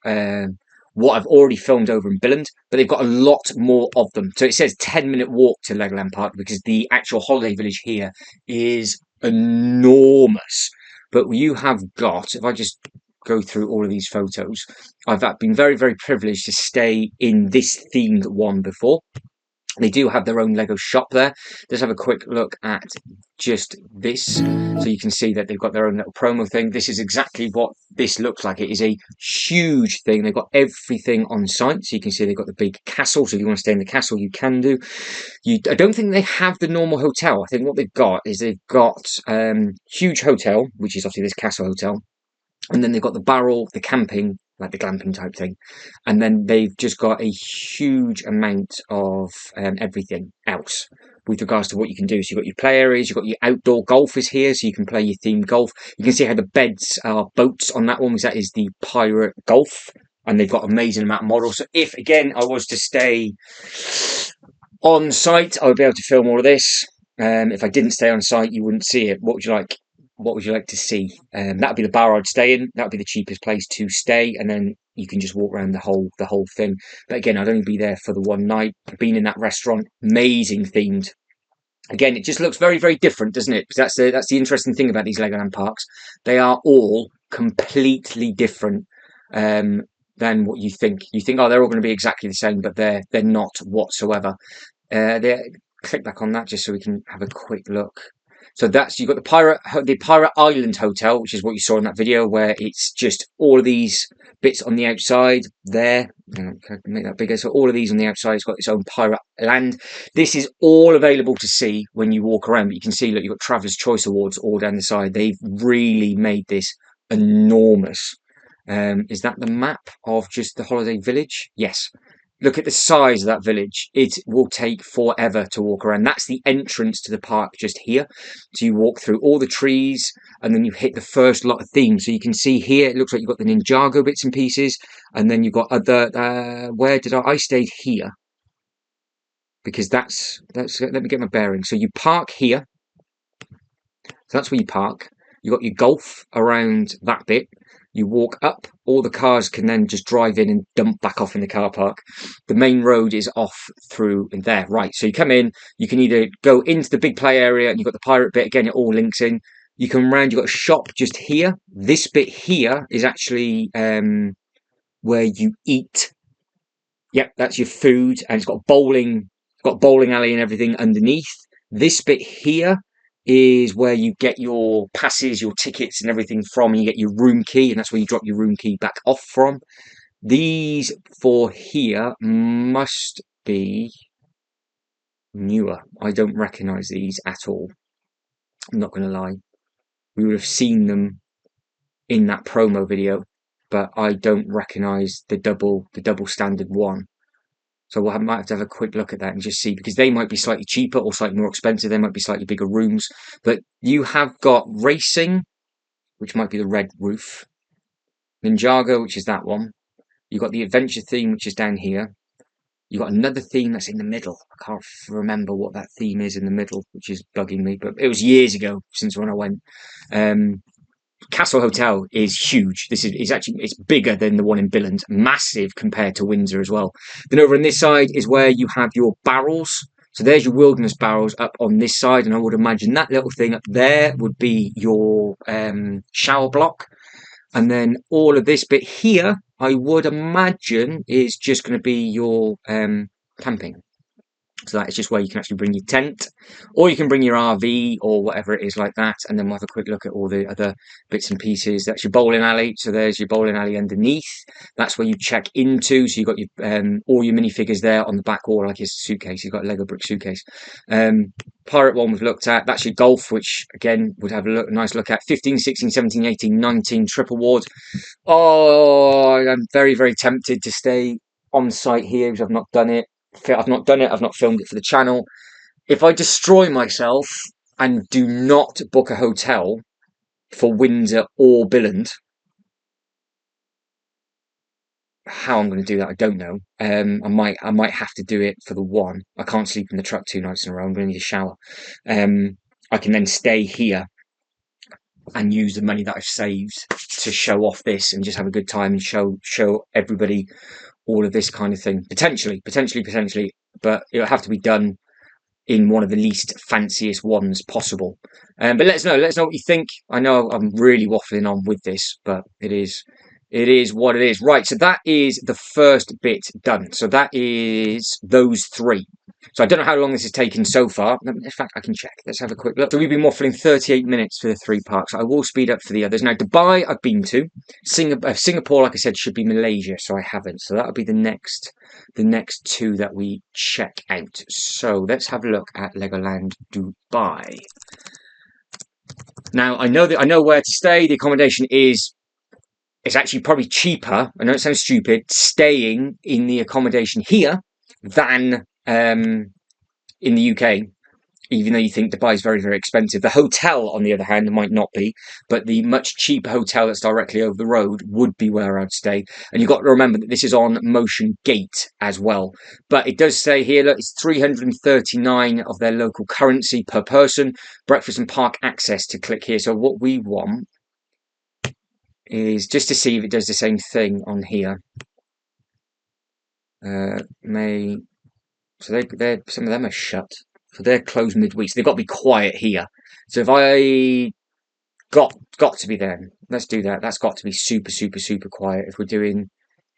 what I've already filmed over in Billund, but they've got a lot more of them. So it says 10-minute walk to Legoland Park, because the actual holiday village here is enormous. But you have got, if I just go through all of these photos, I've been very privileged to stay in this themed one before. They do have their own Lego shop there. Let's have a quick look at just this. So you can see that they've got their own little promo thing. This is exactly what this looks like. It is a huge thing. They've got everything on site. So you can see they've got the big castle. So if you want to stay in the castle, you can do. I don't think they have the normal hotel. I think what they've got is they've got huge hotel, which is obviously this castle hotel. And then they've got the Barrel, the camping, like the glamping type thing. And then they've just got a huge amount of everything else with regards to what you can do. So you've got your play areas, you've got your outdoor golf is here, so you can play your themed golf. You can see how the beds are boats on that one, because that is the Pirate Golf. And they've got an amazing amount of models. So if, again, I was to stay on site, I would be able to film all of this. If I didn't stay on site, you wouldn't see it. What would you like? What would you like to see? That would be the bar I'd stay in. That would be the cheapest place to stay, and then you can just walk around the whole thing. But again, I'd only be there for the one night. Being in that restaurant, amazing themed. Again, it just looks very different, doesn't it? Because that's the interesting thing about these Legoland parks. They are all completely different than what you think. You think, oh, they're all going to be exactly the same, but they're not whatsoever. Click back on that just so we can have a quick look. So you've got the Pirate Island Hotel, which is what you saw in that video, where it's just all of these bits on the outside there. Can I make that bigger? So all of these on the outside, it's got its own pirate land. This is all available to see when you walk around. But you can see, look, you've got Traveller's Choice Awards all down the side. They've really made this enormous. Is that the map of just the holiday village? Yes. Look at the size of that village. It will take forever to walk around. That's the entrance to the park just here. So you walk through all the trees and then you hit the first lot of themes. So you can see here, it looks like you've got the Ninjago bits and pieces. And then you've got other, where did I stayed here. Because that's, let me get my bearings. So you park here. So that's where you park. You've got your golf around that bit. You walk up, all the cars can then just drive in and dump back off in the car park. The main road is off through in there. Right, so you come in, you can either go into the big play area and you've got the pirate bit, again, it all links in. You come round, you've got a shop just here. This bit here is actually where you eat. Yep, that's your food, and it's got bowling alley and everything underneath. This bit here is where you get your passes, your tickets and everything from, and you get your room key, and that's where you drop your room key back off from. These four here must be newer. I don't recognise these at all. I'm not going to lie. We would have seen them in that promo video, but I don't recognise the double standard one. So I might have to have a quick look at that and just see, because they might be slightly cheaper or slightly more expensive. They might be slightly bigger rooms. But you have got racing, which might be the red roof. Ninjago, which is that one. You've got the adventure theme, which is down here. You've got another theme that's in the middle. I can't remember what that theme is in the middle, which is bugging me. But it was years ago since when I went. Castle Hotel is huge. This is actually, it's bigger than the one in Billund, massive compared to Windsor as well. Then over on this side is where you have your barrels. So there's your wilderness barrels up on this side, and I would imagine that little thing up there would be your shower block. And then all of this bit here, I would imagine, is just going to be your camping. So that is just where you can actually bring your tent, or you can bring your RV or whatever it is like that. And then we'll have a quick look at all the other bits and pieces. That's your bowling alley. So there's your bowling alley underneath. That's where you check into. So you've got your all your minifigures there on the back wall, like your suitcase. You've got a Lego brick suitcase. Pirate one we've looked at. That's your golf, which again would have a nice look at. 15, 16, 17, 18, 19 trip award. Oh, I'm very, very tempted to stay on site here because I've not done it. I've not done it. I've not filmed it for the channel. If I destroy myself and do not book a hotel for Windsor or Billund, how I'm going to do that, I don't know. I might have to do it for the one. I can't sleep in the truck 2 nights in a row. I'm going to need a shower. I can then stay here and use the money that I've saved to show off this and just have a good time and show everybody all of this kind of thing. Potentially, but it'll have to be done in one of the least fanciest ones possible. But let us know what you think. I know I'm really waffling on with this, but it is what it is. Right, so that is the first bit done. So that is those three. So I don't know how long this has taken so far. In fact, I can check. Let's have a quick look. So we've been waffling 38 minutes for the 3 parks. I will speed up for the others. Now, Dubai, I've been to. Singapore, like I said, should be Malaysia, so I haven't. So that'll be the next 2 that we check out. So let's have a look at Legoland Dubai. Now, I know where to stay. The accommodation is, it's actually probably cheaper. I know it sounds stupid, staying in the accommodation here than in the UK, even though you think Dubai is very, very expensive. The hotel, on the other hand, might not be, but the much cheaper hotel that's directly over the road would be where I'd stay. And you've got to remember that this is on Motion Gate as well. But it does say here, look, it's 339 of their local currency per person, breakfast and park access to click here. So what we want is just to see if it does the same thing on here. So they're some of them are shut. So they're closed midweek. So they've got to be quiet here. So if I got to be there, let's do that. That's got to be super, super, super quiet. If we're doing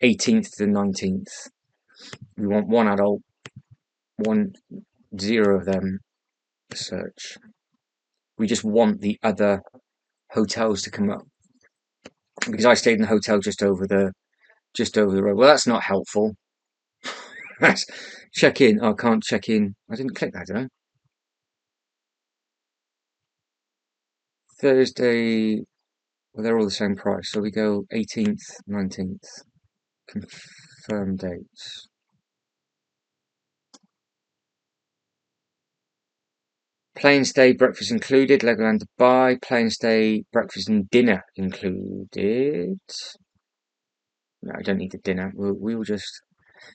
18th to the 19th, we want 1 adult, 0 of them search. We just want the other hotels to come up, because I stayed in the hotel just over the road. Well, that's not helpful. That's check in. Oh, I can't check in. I didn't click that, did I? Thursday. Well, they're all the same price. So we go 18th, 19th. Confirm dates. Play and stay, breakfast included. Legoland Dubai. Play and stay, breakfast and dinner included. No, I don't need the dinner. We will just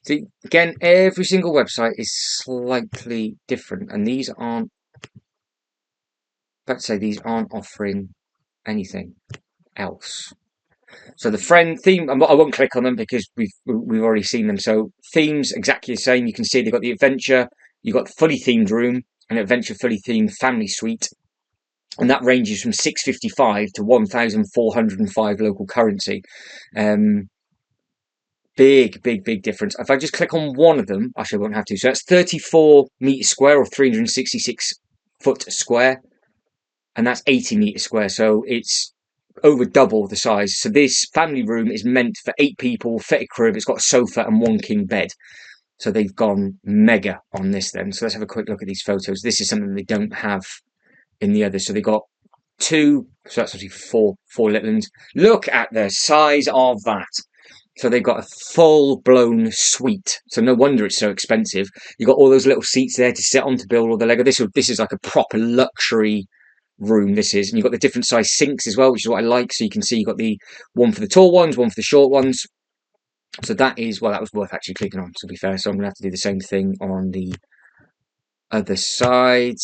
see again. Every single website is slightly different, and these aren't. Let's say these aren't offering anything else. So the friend theme, I won't click on them because we've already seen them. So themes exactly the same. You can see they've got the adventure, you've got the fully themed room, an adventure fully themed family suite, and that ranges from 655 to 1,405 local currency. Big difference. If I just click on one of them, actually I won't have to. So that's 34 meters square or 366 foot square, and that's 80 meters square. So it's over double the size. So this family room is meant for 8 people, fitted crib. It's got a sofa and 1 king bed. So they've gone mega on this then. So let's have a quick look at these photos. This is something they don't have in the others. So they got 2, so that's actually four little ones. Look at the size of that. So they've got a full-blown suite. So no wonder it's so expensive. You've got all those little seats there to sit on to build all the Lego. This is like a proper luxury room, this is. And you've got the different size sinks as well, which is what I like. So you can see you've got the one for the tall ones, one for the short ones. So that is, well, that was worth actually clicking on, to be fair. So I'm going to have to do the same thing on the other side.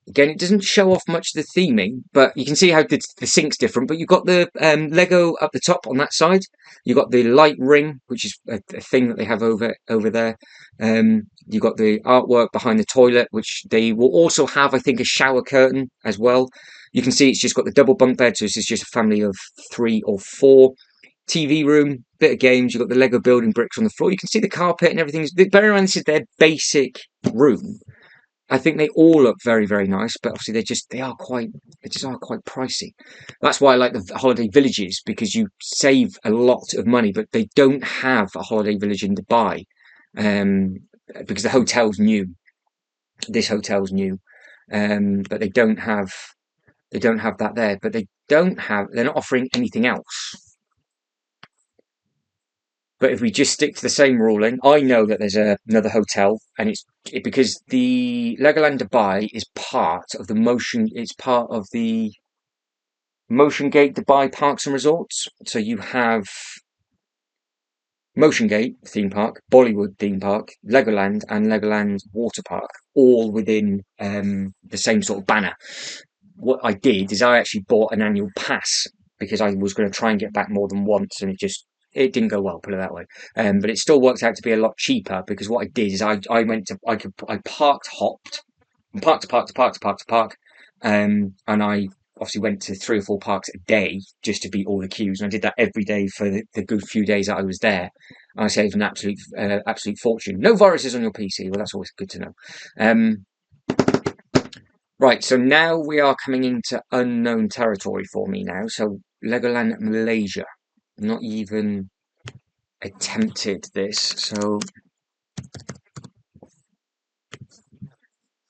Again, it doesn't show off much of the theming, but you can see how the sink's different. But you've got the Lego up the top on that side. You've got the light ring, which is a thing that they have over there. You've got the artwork behind the toilet, which they will also have, I think, a shower curtain as well. You can see it's just got the double bunk bed, so this is just a family of 3 or 4. TV room, bit of games. You've got the Lego building bricks on the floor. You can see the carpet and everything. Bear in mind, this is their basic room. I think they all look very nice, but obviously they just are quite pricey. That's why I like the holiday villages, because you save a lot of money, but they don't have a holiday village in Dubai, because the hotel's new. This hotel's new, but they don't have that there. But they're not offering anything else. But if we just stick to the same ruling, I know that there's another hotel, and because the Legoland Dubai is part of the It's part of the Motion Gate Dubai Parks and Resorts. So you have Motion Gate theme park, Bollywood theme park, Legoland, and Legoland Water Park, all within the same sort of banner. What I did is I actually bought an annual pass because I was going to try and get back more than once, and it didn't go well, put it that way. But it still worked out to be a lot cheaper because what I did is I hopped from park to park to park to park to park, and I obviously went to 3 or 4 parks a day just to beat all the queues, and I did that every day for the good few days that I was there. And I saved an absolute fortune. No viruses on your PC. Well, that's always good to know. Right, so now we are coming into unknown territory for me now. So Legoland Malaysia. Not even attempted this. So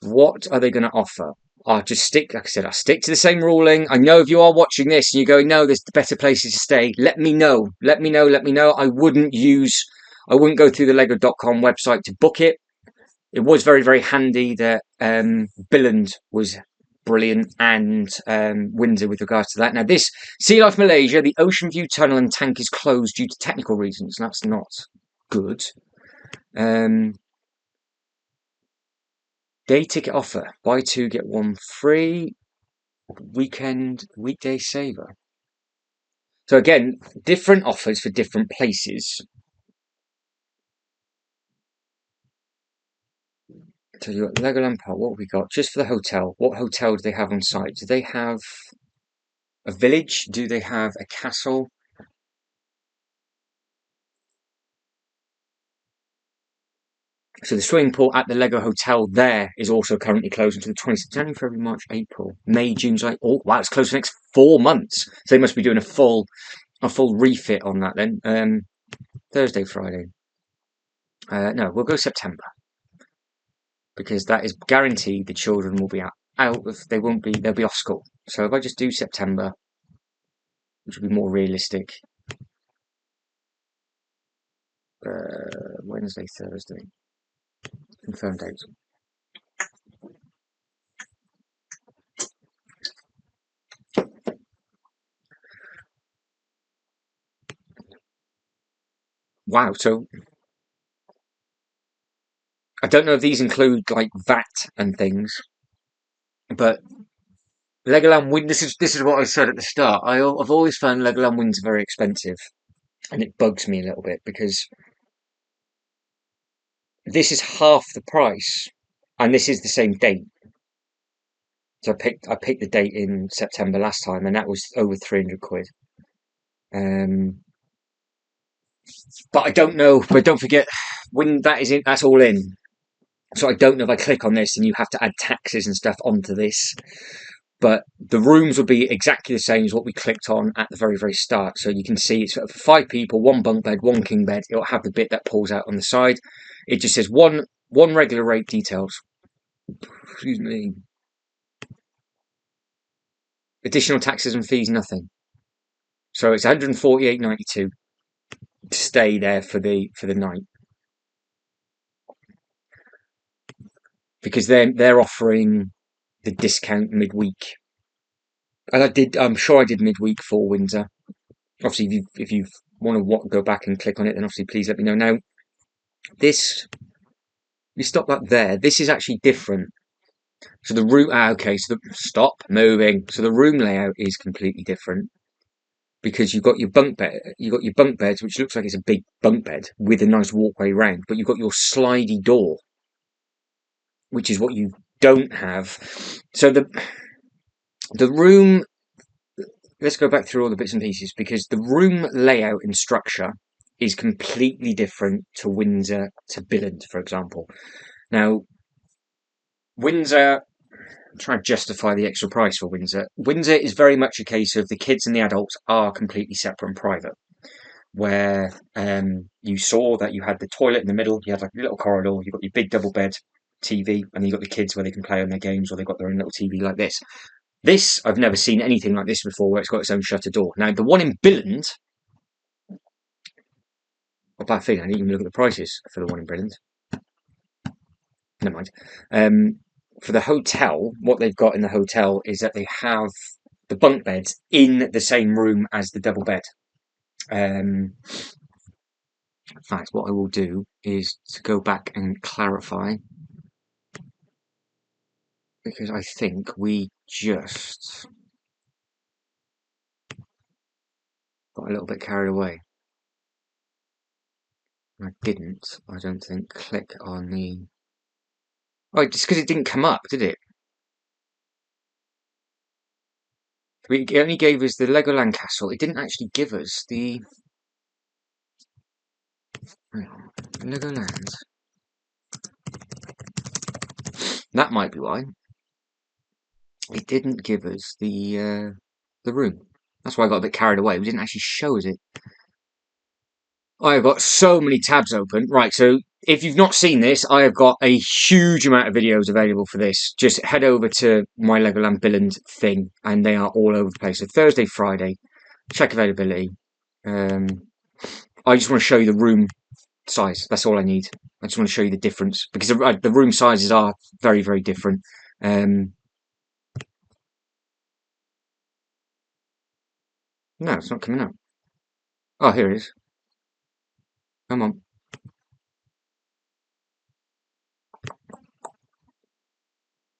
what are they going to offer? I'll just stick, like I said, I'll stick to the same ruling. I know if you are watching this and you're going, no, there's better places to stay, let me know. Let me know. I wouldn't go through the Lego.com website to book it. It was very handy that Billund was brilliant, and Windsor with regards to that. Now, this Sea Life Malaysia, the Ocean View Tunnel and tank is closed due to technical reasons. That's not good. Day ticket offer: buy 2 get 1 free. Weekday saver. So again, different offers for different places. So you've got Legoland Park. What have we got? Just for the hotel. What hotel do they have on site? Do they have a village? Do they have a castle? So the swimming pool at the Lego Hotel there is also currently closed until the 20th January, February, March, April, May, June, July. Oh wow, it's closed for the next 4 months. So they must be doing a full refit on that then. Thursday, Friday. No, we'll go September, because that is guaranteed the children will be they'll be off school. So if I just do September, which will be more realistic, Wednesday, Thursday, confirmed date. Wow. So I don't know if these include like VAT and things, but Legoland Win. This is what I said at the start. I've always found Legoland Windsor very expensive, and it bugs me a little bit because this is half the price, and this is the same date. So I picked the date in September last time, and that was over 300 quid. Um, but I don't know. But don't forget, when that is in, that's all in. So I don't know if I click on this and you have to add taxes and stuff onto this. But the rooms will be exactly the same as what we clicked on at the very, very start. So you can see it's for 5 people, 1 bunk bed, 1 king bed. It'll have the bit that pulls out on the side. It just says one regular rate details. Excuse me. Additional taxes and fees, nothing. So it's 148.92 to stay there for the night, because they're offering the discount midweek. And I'm sure I did midweek for Windsor. Obviously, if you want to go back and click on it, then obviously please let me know. Now, this, you stop that there. This is actually different. So the room, okay, so stop moving. So the room layout is completely different because you've got your bunk beds, which looks like it's a big bunk bed with a nice walkway round, but you've got your slidey door, which is what you don't have. So the room, let's go back through all the bits and pieces, because the room layout and structure is completely different to Windsor to Billund, for example. Now, Windsor, I'm trying to justify the extra price for Windsor. Windsor is very much a case of the kids and the adults are completely separate and private, where you saw that you had the toilet in the middle, you had like a little corridor, you've got your big double bed TV, and you've got the kids where they can play on their games, or they've got their own little TV like this. This, I've never seen anything like this before, where it's got its own shutter door. Now, the one in Billund, a bad feeling, I didn't even look at the prices for the one in Billund. Never mind. For the hotel, what they've got in the hotel is that they have the bunk beds in the same room as the double bed. In fact, what I will do is to go back and clarify, because I think we just got a little bit carried away. I didn't, I don't think, click on the... Oh, just because it didn't come up, did it? It only gave us the Legoland castle. It didn't actually give us the... Hang on. Legoland. That might be why. It didn't give us the room. That's why I got a bit carried away. We didn't actually show us it. I have got so many tabs open. Right, so if you've not seen this, I have got a huge amount of videos available for this. Just head over to my Legoland Billund thing, and they are all over the place. So Thursday, Friday, check availability. I just want to show you the room size. That's all I need. I just want to show you the difference, because the room sizes are very, very different. No, it's not coming up. Oh, here it is. Come on.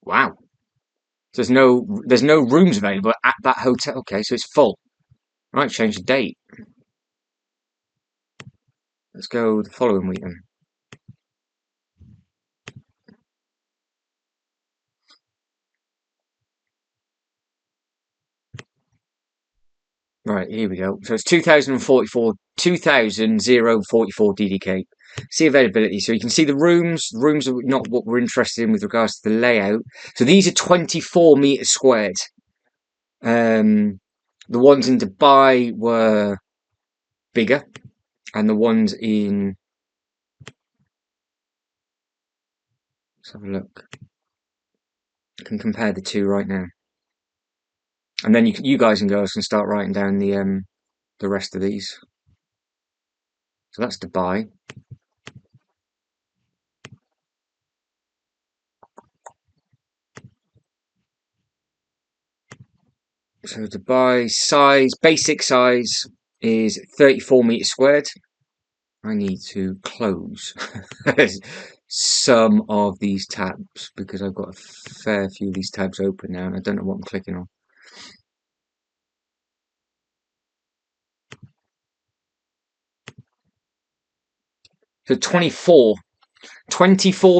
Wow. There's no rooms available at that hotel. Okay, so it's full. Right, change the date. Let's go the following week then. Right, here we go. So it's 2044, 2044 DDK. See availability. So you can see the rooms. The rooms are not what we're interested in with regards to the layout. So these are 24 meters squared. The ones in Dubai were bigger, and the ones in... Let's have a look. I can compare the two right now, and then you guys and girls can start writing down the rest of these. So that's Dubai. So Dubai size, basic size is 34 meters squared. I need to close some of these tabs because I've got a fair few of these tabs open now and I don't know what I'm clicking on. So 24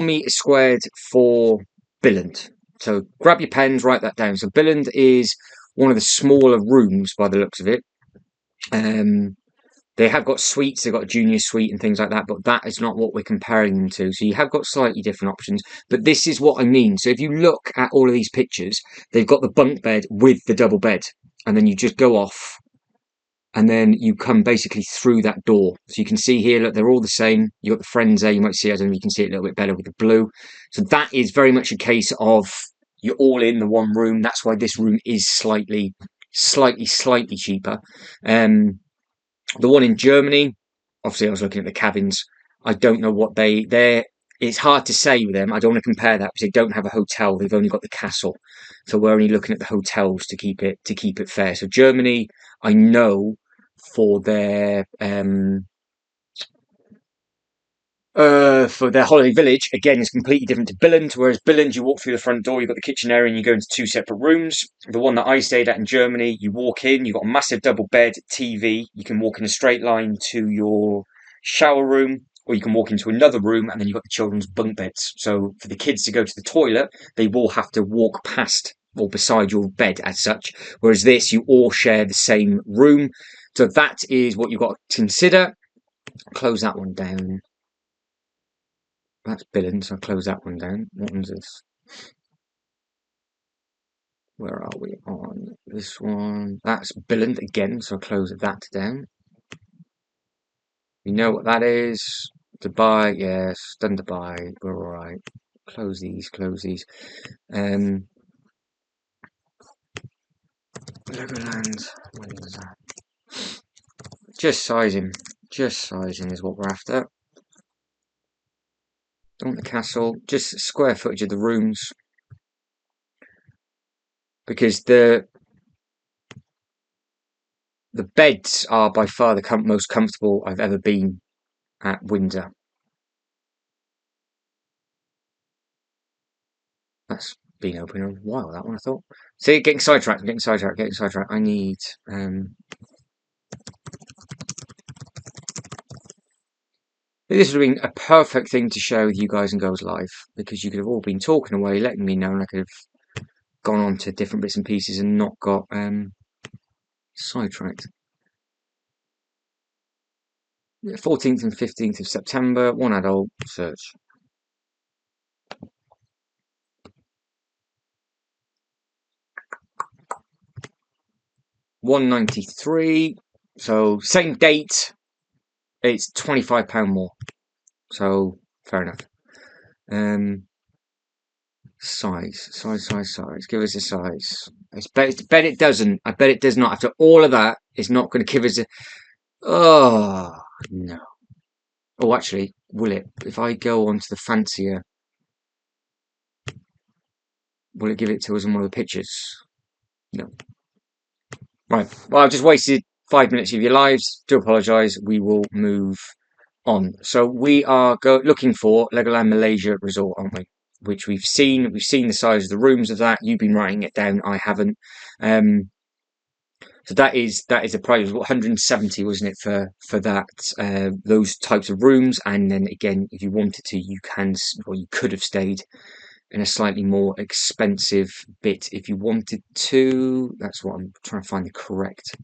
meters squared for Billund. So grab your pens, write that down. So Billund is one of the smaller rooms by the looks of it. They have got suites, they've got a junior suite and things like that, but that is not what we're comparing them to. So you have got slightly different options, but this is what I mean. So if you look at all of these pictures, they've got the bunk bed with the double bed, and then you just go off, and then you come basically through that door. So you can see here, look, they're all the same. You've got the friends there, you might see, I don't know if you can see it a little bit better with the blue. So that is very much a case of you're all in the one room. That's why this room is slightly cheaper. The one in Germany, obviously I was looking at the cabins. I don't know what they're. It's hard to say with them. I don't want to compare that because they don't have a hotel. They've only got the castle, so we're only looking at the hotels to keep it fair. So Germany, I know for their holiday village, again, is completely different to Billund. Whereas Billund, you walk through the front door, you've got the kitchen area, and you go into two separate rooms. The one that I stayed at in Germany, you walk in, you've got a massive double bed, TV. You can walk in a straight line to your shower room, or you can walk into another room, and then you've got the children's bunk beds. So for the kids to go to the toilet, they will have to walk past or beside your bed as such. Whereas this, you all share the same room. So that is what you've got to consider. Close that one down. That's Billund, so I'll close that one down. What one's this? Where are we on this one? That's Billund again, so I'll close that down. You know what that is. Dubai, yes, done Dubai, we're alright. Close these. Legoland, when was that? Just sizing is what we're after. Don't want the castle, just square footage of the rooms. Because the beds are by far the most comfortable I've ever been at Windsor. That's been open a while, that one, I thought. See, getting sidetracked. I need... This would have been a perfect thing to share with you guys and girls live, because you could have all been talking away, letting me know, and I could have gone on to different bits and pieces and not got sidetracked. 14th and 15th of September, one adult, search. £193, so same date, it's £25 more, so fair enough. Size. Give us a size. I bet it doesn't. I bet it does not. After all of that, it's not going to give us a... Oh, no. Oh, actually, will it? If I go on to the fancier, will it give it to us in one of the pictures? No. Right. Well, I've just wasted 5 minutes of your lives. Do apologise. We will move on. So we are looking for Legoland Malaysia Resort, aren't we? Which we've seen. We've seen the size of the rooms of that. You've been writing it down. I haven't. So that is a price. 170, wasn't it, for that those types of rooms? And then again, if you wanted to, you could have stayed in a slightly more expensive bit if you wanted to. That's what I'm trying to find the correct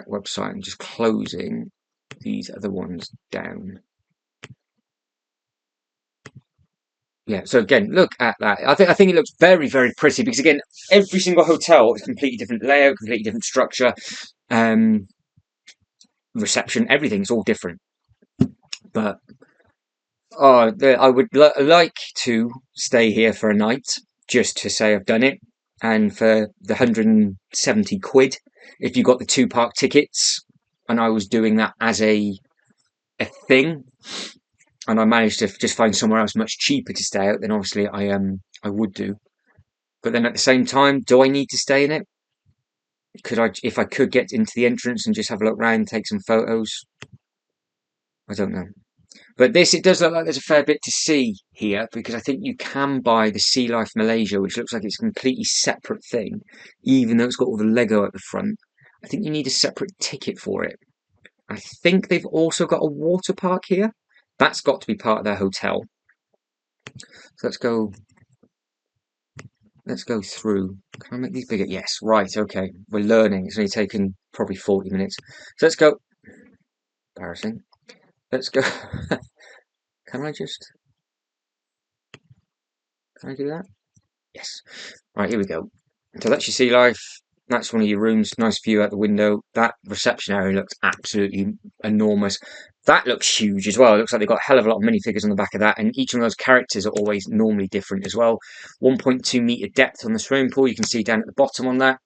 website. I'm just closing these other ones down. Yeah, so again, look at that. I think it looks very, very pretty because again, every single hotel is completely different layout, completely different structure, reception, everything's all different. But I would like to stay here for a night just to say I've done it, and for the 170 quid, if you got the 2 park tickets, and I was doing that as a thing. And I managed to just find somewhere else much cheaper to stay out, then obviously I would do. But then at the same time, do I need to stay in it? If I could get into the entrance and just have a look around, take some photos? I don't know. But this, it does look like there's a fair bit to see here, because I think you can buy the Sea Life Malaysia, which looks like it's a completely separate thing, even though it's got all the Lego at the front. I think you need a separate ticket for it. I think they've also got a water park here. That's got to be part of their hotel. So let's go through. Can I make these bigger? Yes, right, okay. We're learning. It's only taken probably 40 minutes. So let's go. Embarrassing. Let's go. Can I do that? Yes. Right, here we go. So that's your sea life. That's one of your rooms. Nice view out the window. That reception area looks absolutely enormous. That looks huge as well. It looks like they've got a hell of a lot of minifigures on the back of that, and each one of those characters are always normally different as well. 1.2 meter depth on the swimming pool. You can see down at the bottom on that.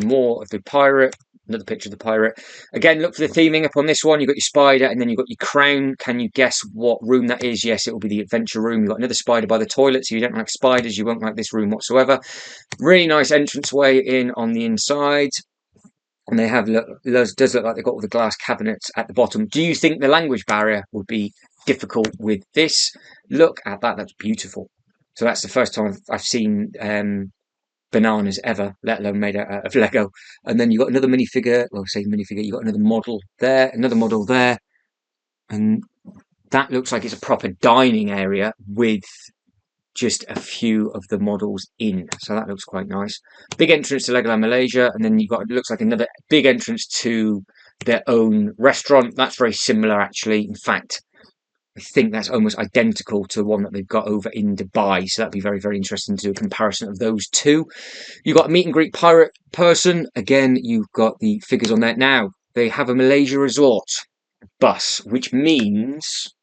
More of the pirate. Another picture of the pirate. Again, look for the theming up on this one. You've got your spider, and then you've got your crown. Can you guess what room that is? Yes, it will be the adventure room. You've got another spider by the toilet, so you don't like spiders, you won't like this room whatsoever. Really nice entranceway in on the inside. And they have does look like they've got all the glass cabinets at the bottom. Do you think the language barrier would be difficult with this? Look at that. That's beautiful. So that's the first time I've seen bananas ever, let alone made out of Lego. And then you've got another minifigure. Well, say minifigure. You've got another model there, another model there. And that looks like it's a proper dining area with just a few of the models in. So that looks quite nice. Big entrance to Legoland Malaysia, and then you've got, it looks like another big entrance to their own restaurant. That's very similar, actually. In fact, I think that's almost identical to the one that they've got over in Dubai. So that'd be very, very interesting to do a comparison of those two. You've got a meet and greet pirate person. Again, you've got the figures on there. Now, they have a Malaysia resort bus, which means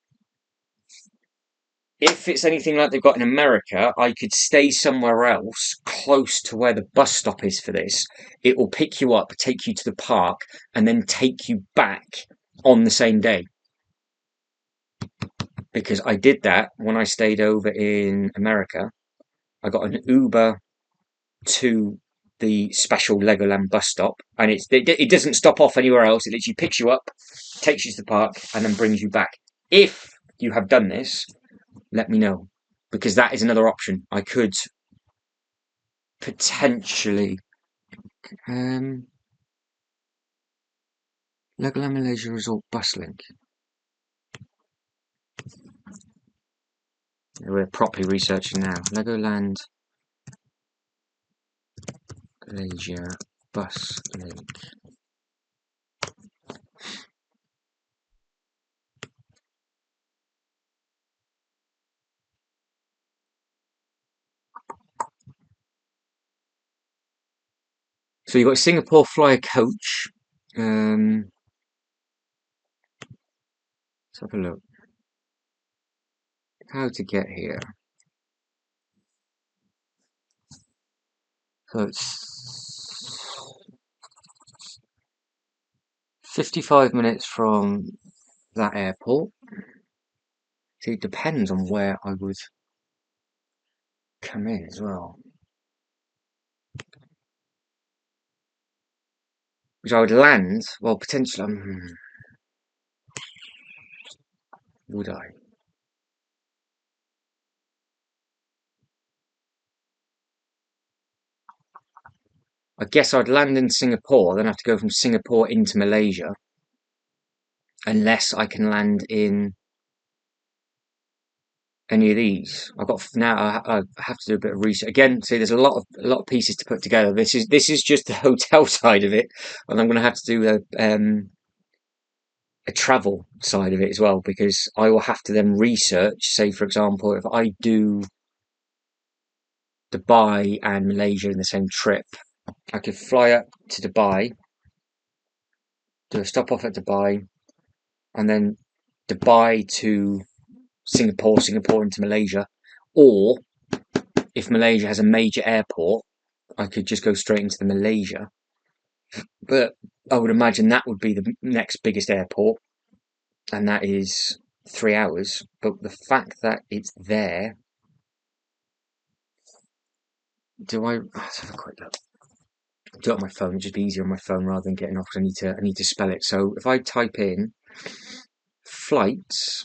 if it's anything like they've got in America, I could stay somewhere else close to where the bus stop is for this. It will pick you up, take you to the park, and then take you back on the same day. Because I did that when I stayed over in America. I got an Uber to the special Legoland bus stop, and it doesn't stop off anywhere else. It literally picks you up, takes you to the park, and then brings you back. If you have done this, let me know, because that is another option. I could potentially Legoland Malaysia Resort bus link. We're properly researching now. Legoland Malaysia bus link. So you've got Singapore Flyer coach. Let's have a look. How to get here. So it's 55 minutes from that airport. So it depends on where I would come in as well. Which I would land, well, potentially, would I? I guess I'd land in Singapore, then have to go from Singapore into Malaysia, unless I can land in any of these. I've got now. I have to do a bit of research again. See, there's a lot of pieces to put together. This is just the hotel side of it, and I'm going to have to do a travel side of it as well, because I will have to then research. Say, for example, if I do Dubai and Malaysia in the same trip, I could fly up to Dubai, do a stop off at Dubai, and then Dubai to Singapore, Singapore into Malaysia. Or if Malaysia has a major airport, I could just go straight into the Malaysia. But I would imagine that would be the next biggest airport, and that is 3 hours. But the fact that it's there, let's have a quick look. Do it on my phone. It'd just be easier on my phone rather than getting off. 'Cause I need to spell it. So if I type in flights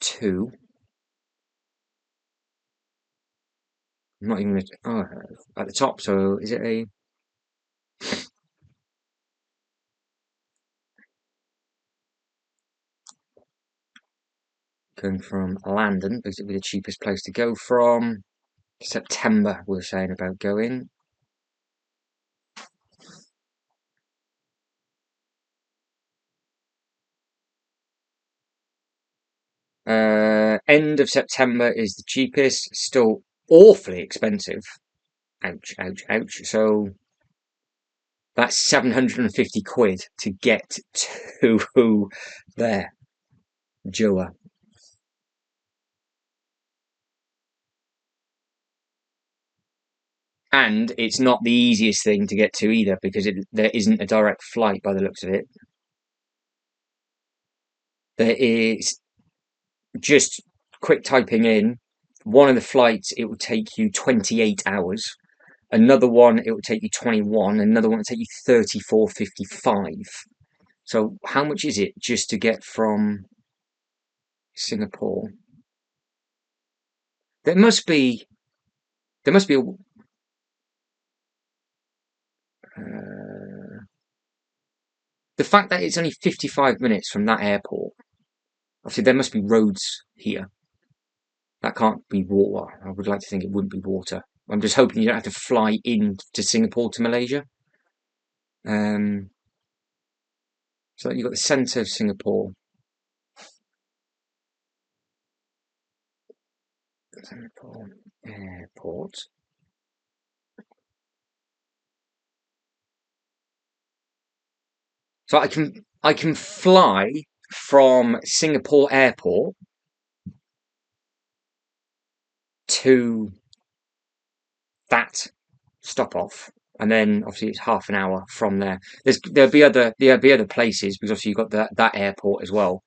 to... I'm not even at the top, so is it a... Going from London, because it'd be the cheapest place to go from. September, we were saying about going. End of September is the cheapest, still awfully expensive. Ouch, ouch, ouch. So that's 750 quid to get to there, Joa. And it's not the easiest thing to get to either, because there isn't a direct flight by the looks of it. There is, just quick typing in, one of the flights, it will take you 28 hours. Another one, it will take you 21. Another one will take you 34.55. So how much is it just to get from Singapore? There must be a the fact that it's only 55 minutes from that airport. Obviously, there must be roads here. That can't be water. I would like to think it wouldn't be water. I'm just hoping you don't have to fly in to Singapore to Malaysia. So you've got the centre of Singapore. Singapore Airport. So I can fly from Singapore Airport to that stop off, and then obviously it's half an hour from there. There'll be other places, because obviously you've got that airport as well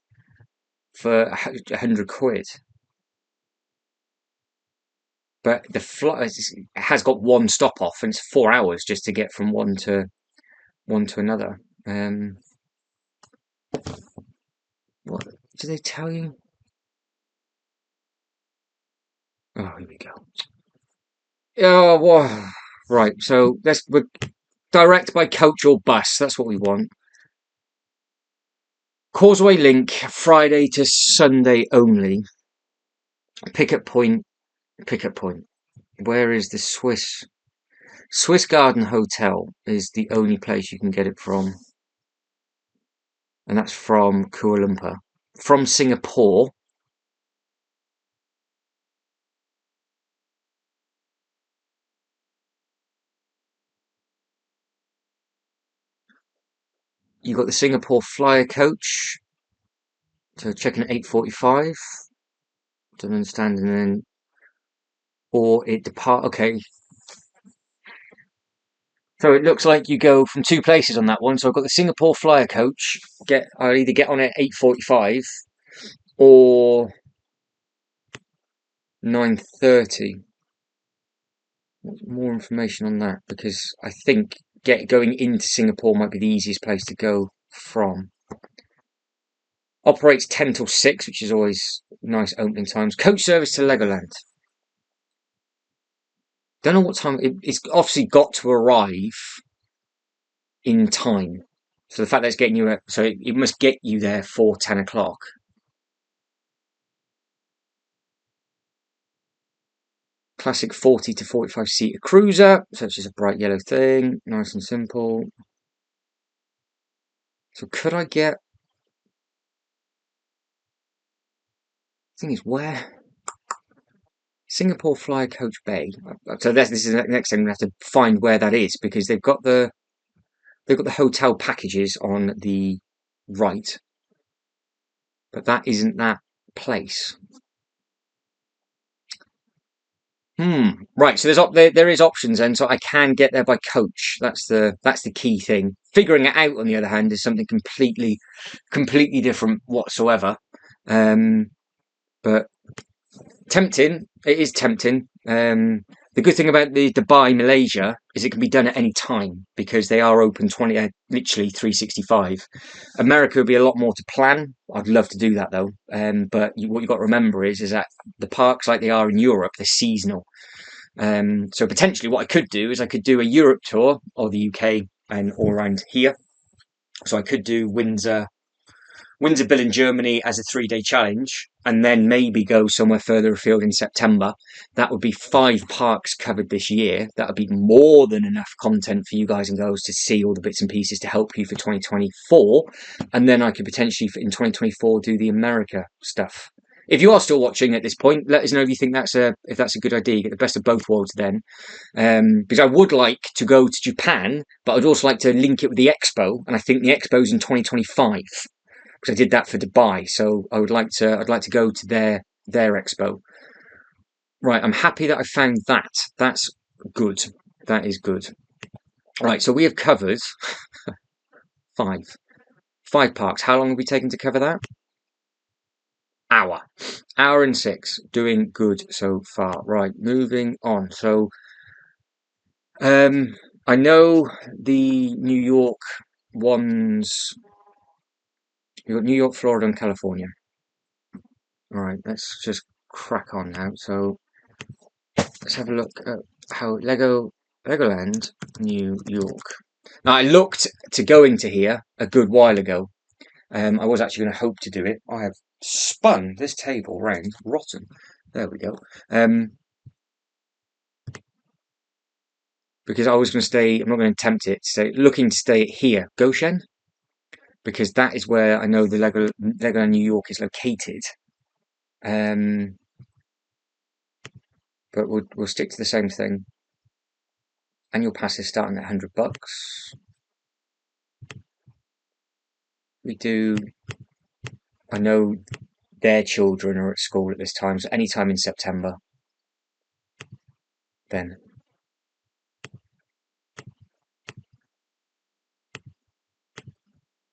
for 100 quid. But the flight has got one stop off, and it's 4 hours just to get from one to another. What do they tell you? Oh, here we go. Oh, well, right. So we're direct by coach or bus. That's what we want. Causeway Link, Friday to Sunday only. Pickup point. Pickup point. Where is the Swiss Garden Hotel? Is the only place you can get it from, and that's from Kuala Lumpur. From Singapore, you got the Singapore Flyer coach. So checking at 8:45. Don't understand, and then or it depart. Okay, so it looks like you go from two places on that one. So I've got the Singapore Flyer coach. I'll either get on at 8:45 or 9:30. More information on that, because I think going into Singapore might be the easiest place to go from. Operates 10 till 6, which is always nice opening times. Coach service to Legoland. Don't know what time. It's obviously got to arrive in time. So the fact that it's getting you so it must get you there for 10 o'clock. Classic 40 to 45 seater cruiser. So it's just a bright yellow thing. Nice and simple. So could I get... Thing is, where... Singapore Flyer Coach Bay. So this is the next thing. I'm going to have to find where that is, because they've got the hotel packages on the right, but that isn't that place. Right. So there is options then. So I can get there by coach. That's the key thing. Figuring it out, on the other hand, is something completely different whatsoever. But tempting. It is tempting. The The good thing about the Dubai, Malaysia, is it can be done at any time because they are open literally 365. America would be a lot more to plan. I'd love to do that though. But what you've got to remember is that the parks, like they are in Europe, they're seasonal. So potentially what I could do is I could do a Europe tour or the UK and all around here. So I could do Windsor, Billund, Germany as a 3-day challenge, and then maybe go somewhere further afield in September. That would be 5 parks covered this year. That would be more than enough content for you guys and girls to see all the bits and pieces to help you for 2024. And then I could potentially, in 2024, do the America stuff. If you are still watching at this point, let us know if you think that's a good idea. You get the best of both worlds then. Because I would like to go to Japan, but I'd also like to link it with the Expo, and I think the Expo's in 2025. Because I did that for Dubai, so I'd like to go to their expo. Right, I'm happy that I found that. That's good. That is good. Right, so we have covered 5 parks. How long have we taken to cover that? Hour and 6. Doing good so far. Right, moving on. So, I know the New York ones. You've got New York, Florida, and California. All right, let's just crack on now. So let's have a look at how Legoland, New York. Now I looked to going to here a good while ago. I was actually going to hope to do it. I have spun this table round, rotten. There we go. Because I was going to stay. I'm not going to attempt it. Looking to stay here, Goshen, because that is where I know the Legoland New York is located. But we'll stick to the same thing. Annual pass is starting at $100. We do. I know their children are at school at this time, so any time in September. Then.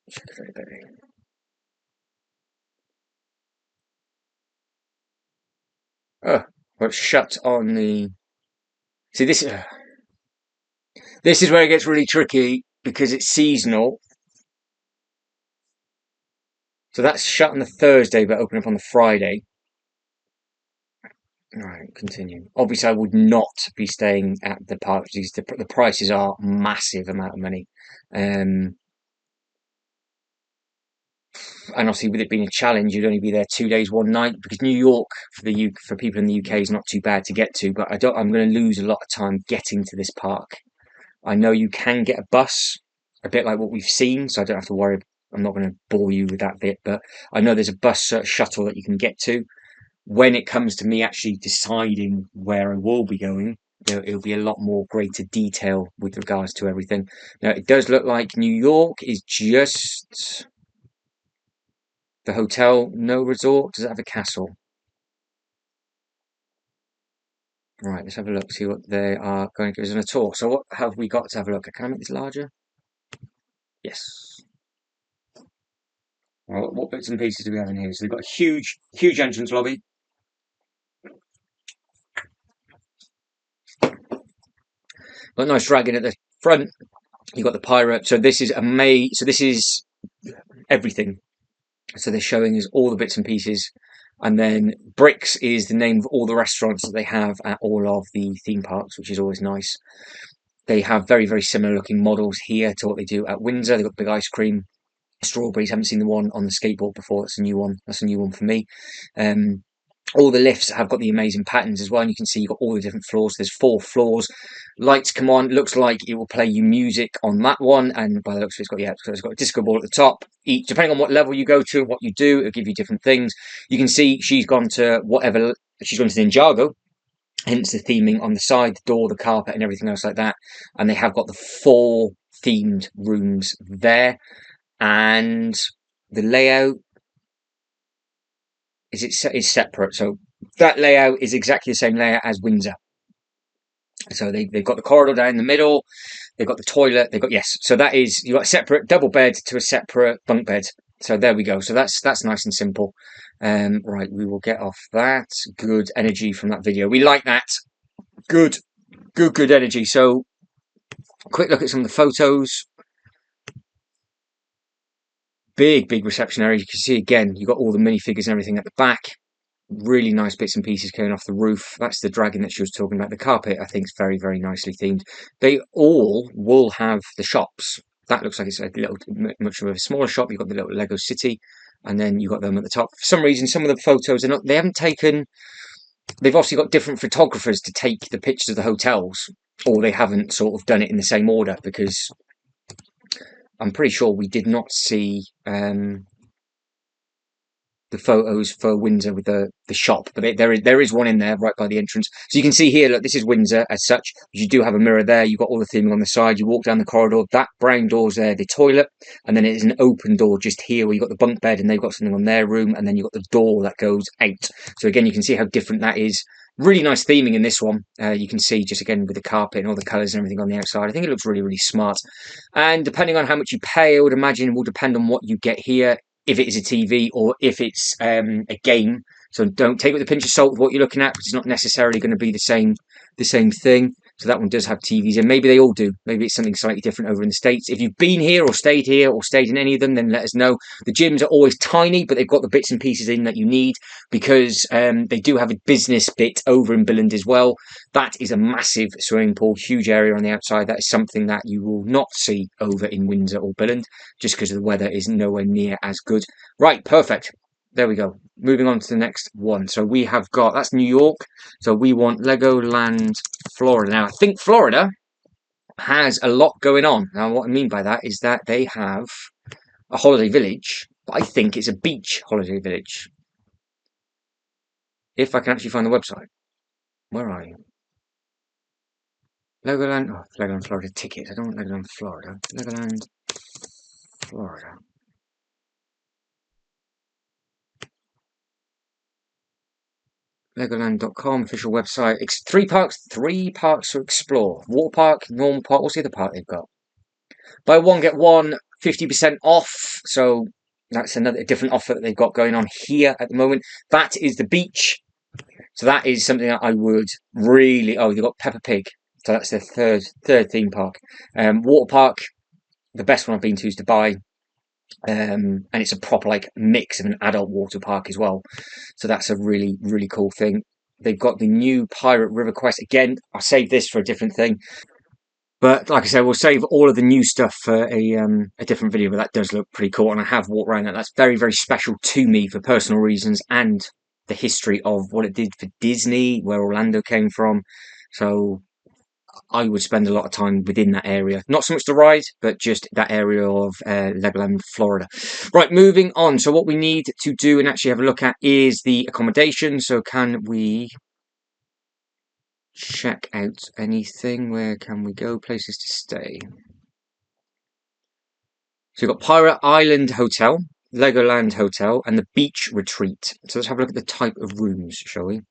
Check availability. Oh, well, it's shut on the. See, this is where it gets really tricky because it's seasonal. So that's shut on the Thursday, but open up on the Friday. All right, continue. Obviously, I would not be staying at the park because the prices are massive amount of money. And obviously, with it being a challenge, you'd only be there 2 days, 1 night. Because New York for people in the UK is not too bad to get to, but I'm going to lose a lot of time getting to this park. I know you can get a bus, a bit like what we've seen, so I don't have to worry. I'm not going to bore you with that bit, but I know there's a bus shuttle that you can get to. When it comes to me actually deciding where I will be going, it'll be a lot more greater detail with regards to everything. Now, it does look like New York is just the hotel, no resort. Does it have a castle? Right, let's have a look, see what they are going to give us on a tour. So what have we got to have a look at? Can I make this larger? Yes. Well, what bits and pieces do we have in here? So they've got a huge entrance lobby. Got a nice dragon at the front. You've got the pirate. So this is this is everything. So they're showing us all the bits and pieces. And then Bricks is the name of all the restaurants that they have at all of the theme parks, which is always nice. They have very, very similar looking models here to what they do at Windsor. They've got big ice cream, strawberries. Haven't seen the one on the skateboard before. That's a new one. That's a new one for me. All the lifts have got the amazing patterns as well, and you can see you've got all the different floors. There's 4 floors. Lights come on. Looks like it will play you music on that one, and by the looks of it, it's got a disco ball at the top. Depending on what level you go to, what you do, it'll give you different things. You can see she's gone to Ninjago, hence the theming on the side, the door, the carpet, and everything else like that. And they have got the 4 themed rooms there, and the layout is separate. So that layout is exactly the same layout as Windsor. So they've got the corridor down the middle, they've got the toilet, so that is, you've got a separate double bed to a separate bunk bed. So there we go. So that's nice and simple. Right, we will get off that. Good energy from that video. We like that. Good. good energy. So, quick look at some of the photos. Big reception area. You can see again, you've got all the minifigures and everything at the back. Really nice bits and pieces coming off the roof. That's the dragon that she was talking about. The carpet, I think, is very nicely themed. They all will have the shops. That looks like it's a little much of a smaller shop. You've got the little Lego City, and then you've got them at the top. For some reason, some of the photos are not. They haven't taken. They've obviously got different photographers to take the pictures of the hotels, or they haven't sort of done it in the same order, because I'm pretty sure we did not see the photos for Windsor with the shop, but there is one in there right by the entrance. So you can see here, look, this is Windsor as such. You do have a mirror there. You've got all the theming on the side. You walk down the corridor. That brown door's there, the toilet, and then it is an open door just here where you've got the bunk bed and they've got something on their room, and then you've got the door that goes out. So again, you can see how different that is. Really nice theming in this one. You can see just again with the carpet and all the colours and everything on the outside. I think it looks really smart. And depending on how much you pay, I would imagine will depend on what you get here, if it is a TV or if it's a game. So don't take it with a pinch of salt with what you're looking at, because it's not necessarily going to be the same thing. So that one does have TVs, and maybe they all do. Maybe it's something slightly different over in the States. If you've been here or stayed in any of them, then let us know. The gyms are always tiny, but they've got the bits and pieces in that you need, because they do have a business bit over in Billund as well. That is a massive swimming pool, huge area on the outside. That is something that you will not see over in Windsor or Billund, just because the weather is nowhere near as good. Right, perfect. There we go. Moving on to the next one. So we have got, that's New York. So we want Legoland, Florida. Now, I think Florida has a lot going on. Now, what I mean by that is that they have a holiday village, but I think it's a beach holiday village. If I can actually find the website. Where are you? Legoland, Legoland, Florida tickets. I don't want Legoland, Florida. Legoland, Florida. Legoland.com, official website. Three parks to explore. Water park, normal park. What's the other park they've got? Buy one, get one, 50% off. So that's another different offer that they've got going on here at the moment. That is the beach. So that is something that I would really. Oh, they've got Peppa Pig. So that's their third theme park. Water park. The best one I've been to is Dubai. And it's a proper like mix of an adult water park as well. So that's a really cool thing. They've got the new Pirate River Quest. Again, I'll save this for a different thing. But like I said, we'll save all of the new stuff for a different video, but that does look pretty cool. And I have walked around that. That's very special to me for personal reasons and the history of what it did for Disney, where Orlando came from. So I would spend a lot of time within that area. Not so much the ride, but just that area of Legoland, Florida. Right, moving on. So what we need to do and actually have a look at is the accommodation. So can we check out anything? Where can we go? Places to stay. So we've got Pirate Island Hotel, Legoland Hotel, and the Beach Retreat. So let's have a look at the type of rooms, shall we?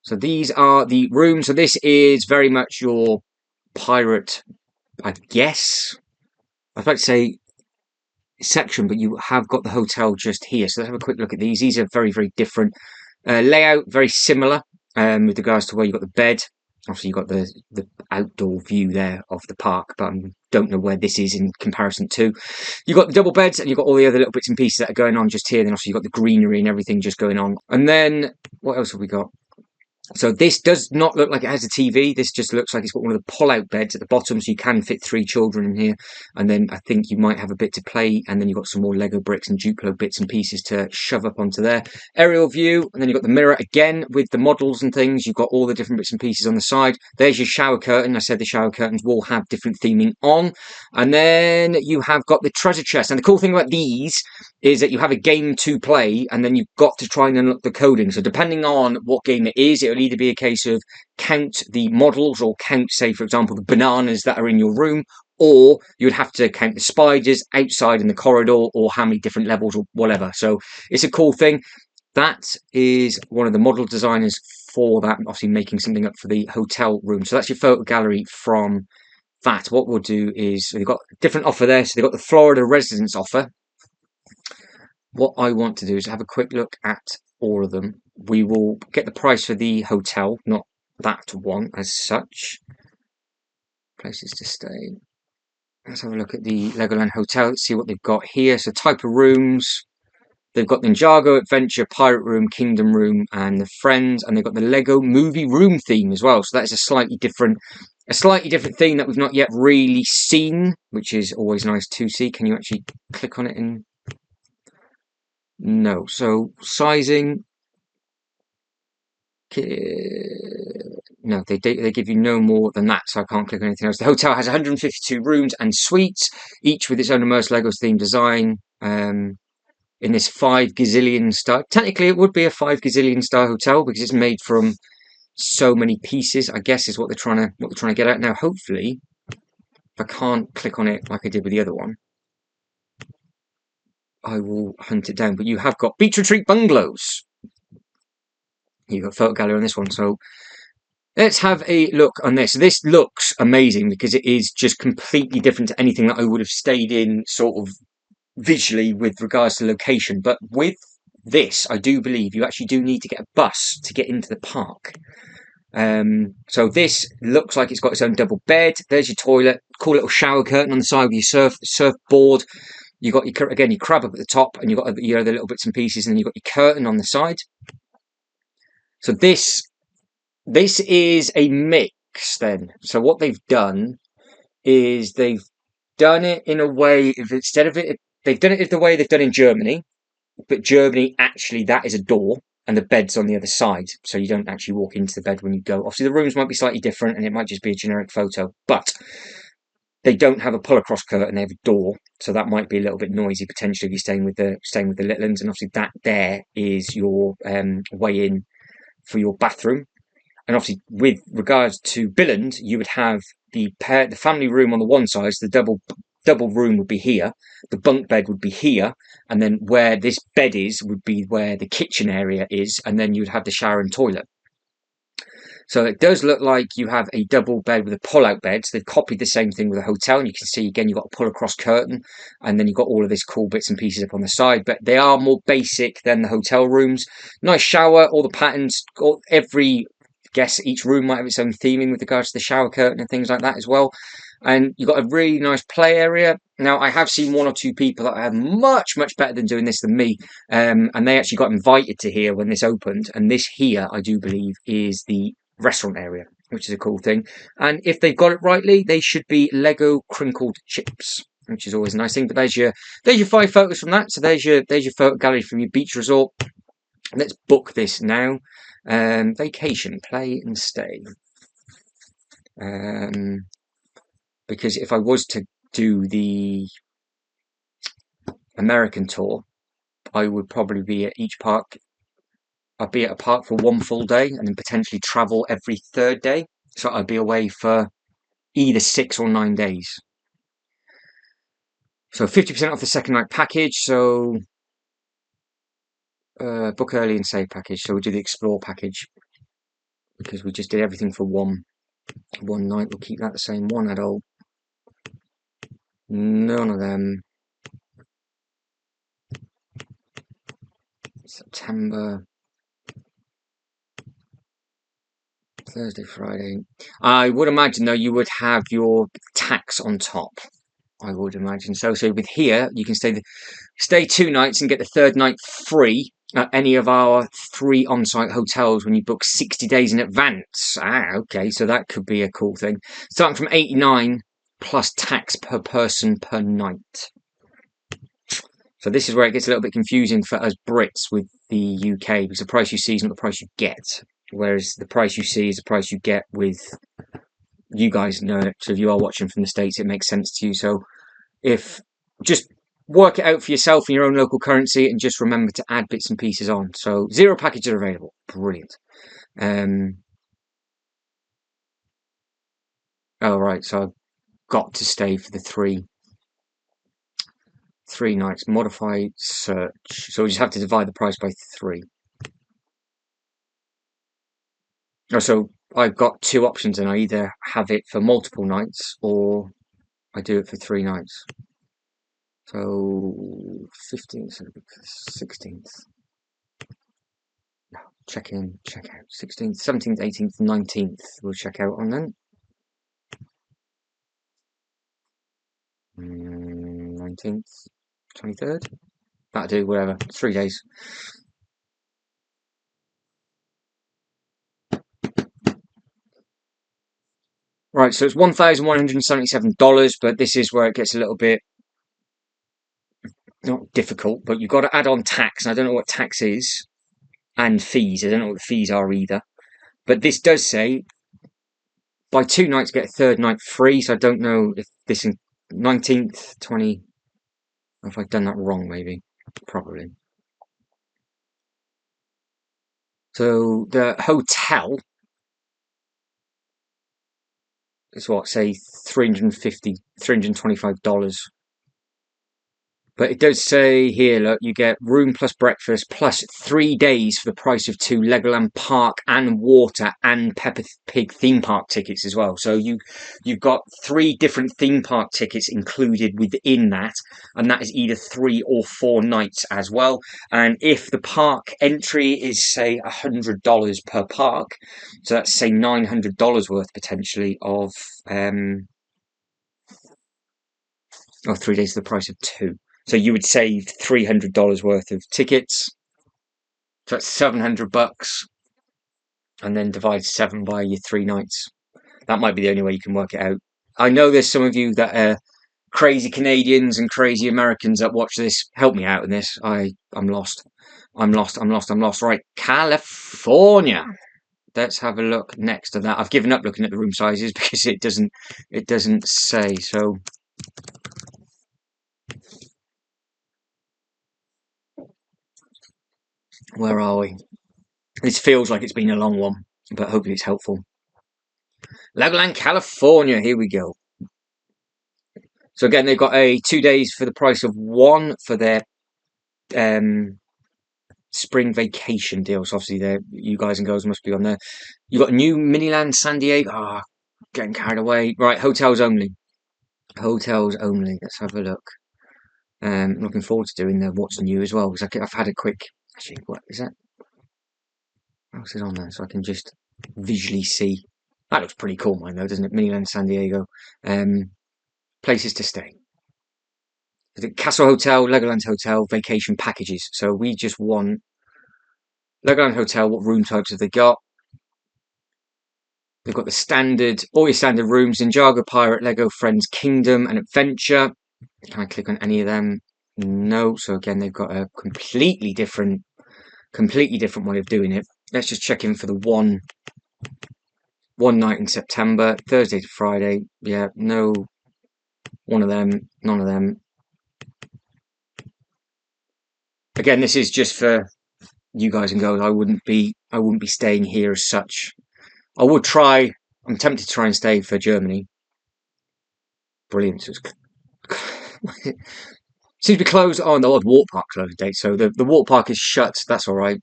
So these are the rooms. So this is very much your pirate, I guess. I was about to say section, but you have got the hotel just here. So let's have a quick look at these. These are very different layout, very similar with regards to where you've got the bed. Obviously, you've got the outdoor view there of the park, but I don't know where this is in comparison to. You've got the double beds, and you've got all the other little bits and pieces that are going on just here. Then also you've got the greenery and everything just going on. And then what else have we got? So this does not look like it has a TV. This just looks like it's got one of the pull-out beds at the bottom, so you can fit 3 children in here. And then I think you might have a bit to play, and then you've got some more Lego bricks and Duplo bits and pieces to shove up onto there. Aerial view, and then you've got the mirror again with the models and things. You've got all the different bits and pieces on the side. There's your shower curtain. I said the shower curtains will have different theming on. And then you have got the treasure chest. And the cool thing about these is that you have a game to play, and then you've got to try and unlock the coding. So depending on what game it is, it'll either be a case of count the models or count, say, for example, the bananas that are in your room, or you would have to count the spiders outside in the corridor, or how many different levels or whatever. So it's a cool thing. That is one of the model designers for that, obviously making something up for the hotel room. So that's your photo gallery from that. What we'll do is, they've got a different offer there. So they've got the Florida residence offer. What I want to do is have a quick look at all of them. We will get the price for the hotel, not that one as such. Places to stay. Let's have a look at the Legoland Hotel, see what they've got here. So type of rooms. They've got Ninjago, Adventure, Pirate Room, Kingdom Room, and the Friends, and they've got the Lego Movie Room theme as well. So that's a slightly different theme that we've not yet really seen, which is always nice to see. Can you actually click on it? And no. So sizing. No, they give you no more than that, so I can't click on anything else. The hotel has 152 rooms and suites, each with its own immersed Legos themed design. In this 5 gazillion star. Technically, it would be a 5 gazillion star hotel because it's made from so many pieces. I guess is what they're trying to get at. Now, hopefully, if I can't click on it like I did with the other one, I will hunt it down. But you have got beach retreat bungalows. You've got photo gallery on this one, so let's have a look on this. This looks amazing because it is just completely different to anything that I would have stayed in sort of visually with regards to location. But with this, I do believe you actually do need to get a bus to get into the park. So this looks like it's got its own double bed. There's your toilet, cool little shower curtain on the side with your surfboard. You got your crab up at the top, and you've got your other little bits and pieces, and then you've got your curtain on the side. So this is a mix then. So what they've done is they've done it in a way, instead of it, they've done it the way they've done in Germany, but Germany actually, that is a door and the bed's on the other side, so you don't actually walk into the bed when you go. Obviously the rooms might be slightly different and it might just be a generic photo, but they don't have a pull across curtain, they have a door, so that might be a little bit noisy potentially if you're staying with the little ones. And obviously that there is your way in for your bathroom. And obviously, with regards to Billund, you would have the family room on the one side, so the double room would be here, the bunk bed would be here, and then where this bed is would be where the kitchen area is, and then you'd have the shower and toilet. So it does look like you have a double bed with a pull-out bed. So they've copied the same thing with a hotel, and you can see again you've got a pull-across curtain, and then you've got all of this cool bits and pieces up on the side. But they are more basic than the hotel rooms. Nice shower, all the patterns, guess each room might have its own theming with regards to the shower curtain and things like that as well. And you've got a really nice play area. Now, I have seen one or two people that are much better than doing this than me, and they actually got invited to here when this opened. And this here, I do believe, is the restaurant area, which is a cool thing. And if they've got it rightly, they should be Lego crinkled chips, which is always a nice thing. But there's your 5 photos from that. So there's your photo gallery from your beach resort. Let's book this now. Vacation, play and stay. Because if I was to do the American tour, I would probably be at each park. I'd be at a park for one full day and then potentially travel every 3rd day. So I'd be away for either 6 or 9 days. So 50% off the second night package. So book early and save package. So we'll do the explore package because we just did everything for one night. We'll keep that the same. One adult. None of them. September. Thursday, Friday. I would imagine though you would have your tax on top. I would imagine so. So with here, you can stay 2 nights and get the 3rd night free at any of our 3 on-site hotels when you book 60 days in advance. Okay, so that could be a cool thing. Starting from 89 plus tax per person per night. So this is where it gets a little bit confusing for us Brits with the UK, because the price you see is not the price you get. Whereas the price you see is the price you get with, you guys know it. So if you are watching from the States, it makes sense to you. So if just work it out for yourself in your own local currency and just remember to add bits and pieces on. So 0 packages are available. Brilliant. Right. So I've got to stay for the 3 nights. Modified search. So we just have to divide the price by 3. So I've got 2 options, and I either have it for multiple nights or I do it for 3 nights. So 15th, 16th. check in, check out. 16th, 17th, 18th, 19th. We'll check out on then. 19th, 23rd. That'll do, whatever. 3 days. Right, so it's $1,177, but this is where it gets a little bit, not difficult, but you've got to add on tax. And I don't know what tax is, and fees. I don't know what the fees are either. But this does say, buy 2 nights, get a third night free. So I don't know if this is 19th, 20, if I've done that wrong, maybe. Probably. So the hotel is what, say, $325. But it does say here, look, you get room plus breakfast plus 3 days for the price of 2 Legoland Park and Water and Peppa Pig theme park tickets as well. So you've got 3 different theme park tickets included within that, and that is either 3 or 4 nights as well. And if the park entry is, say, $100 per park, so that's, say, $900 worth potentially of, or 3 days for the price of 2. So you would save $300 worth of tickets. So that's $700, and then divide 7 by your 3 nights. That might be the only way you can work it out. I know there's some of you that are crazy Canadians and crazy Americans that watch this. Help me out in this. I'm lost. I'm lost. Right, California. Let's have a look next to that. I've given up looking at the room sizes because it doesn't say. So where are we? This feels like it's been a long one, but hopefully it's helpful. Legoland, California. Here we go. So again, they've got a 2 days for the price of 1 for their spring vacation deal. So obviously, you guys and girls must be on there. You've got new Miniland San Diego. Ah, getting carried away. Right, hotels only. Hotels only. Let's have a look. Looking forward to doing the what's new as well, because I've had a quick. Actually, what is that? What else is on there? So I can just visually see. That looks pretty cool, mine though, doesn't it? Miniland San Diego. Places to stay. The Castle Hotel, Legoland Hotel, vacation packages. So we just want Legoland Hotel. What room types have they got? They've got the standard, all your standard rooms: Ninjago, Pirate, Lego, Friends, Kingdom, and Adventure. Can I click on any of them? No. So again, they've got a completely different way of doing it. Let's just check in for the one night in September, Thursday to Friday. Yeah, no, one of them, none of them. Again, this is just for you guys and girls. I wouldn't be staying here as such. I would try. I'm tempted to try and stay for Germany. Brilliant. So it seems to be closed. Oh, no, the water park closing date. So the water park is shut. That's all right.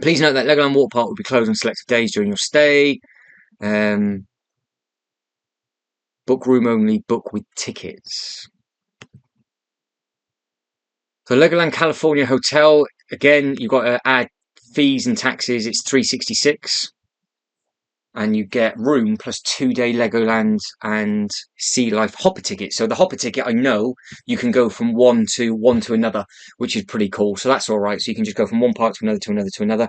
Please note that Legoland Water Park will be closed on selected days during your stay. Book room only. Book with tickets. So Legoland California Hotel. Again, you've got to add fees and taxes. It's $366. And you get room plus 2-day Legoland and Sea Life hopper ticket. So the hopper ticket, I know you can go from one to another, which is pretty cool. So that's all right. So you can just go from one park to another, to another, to another.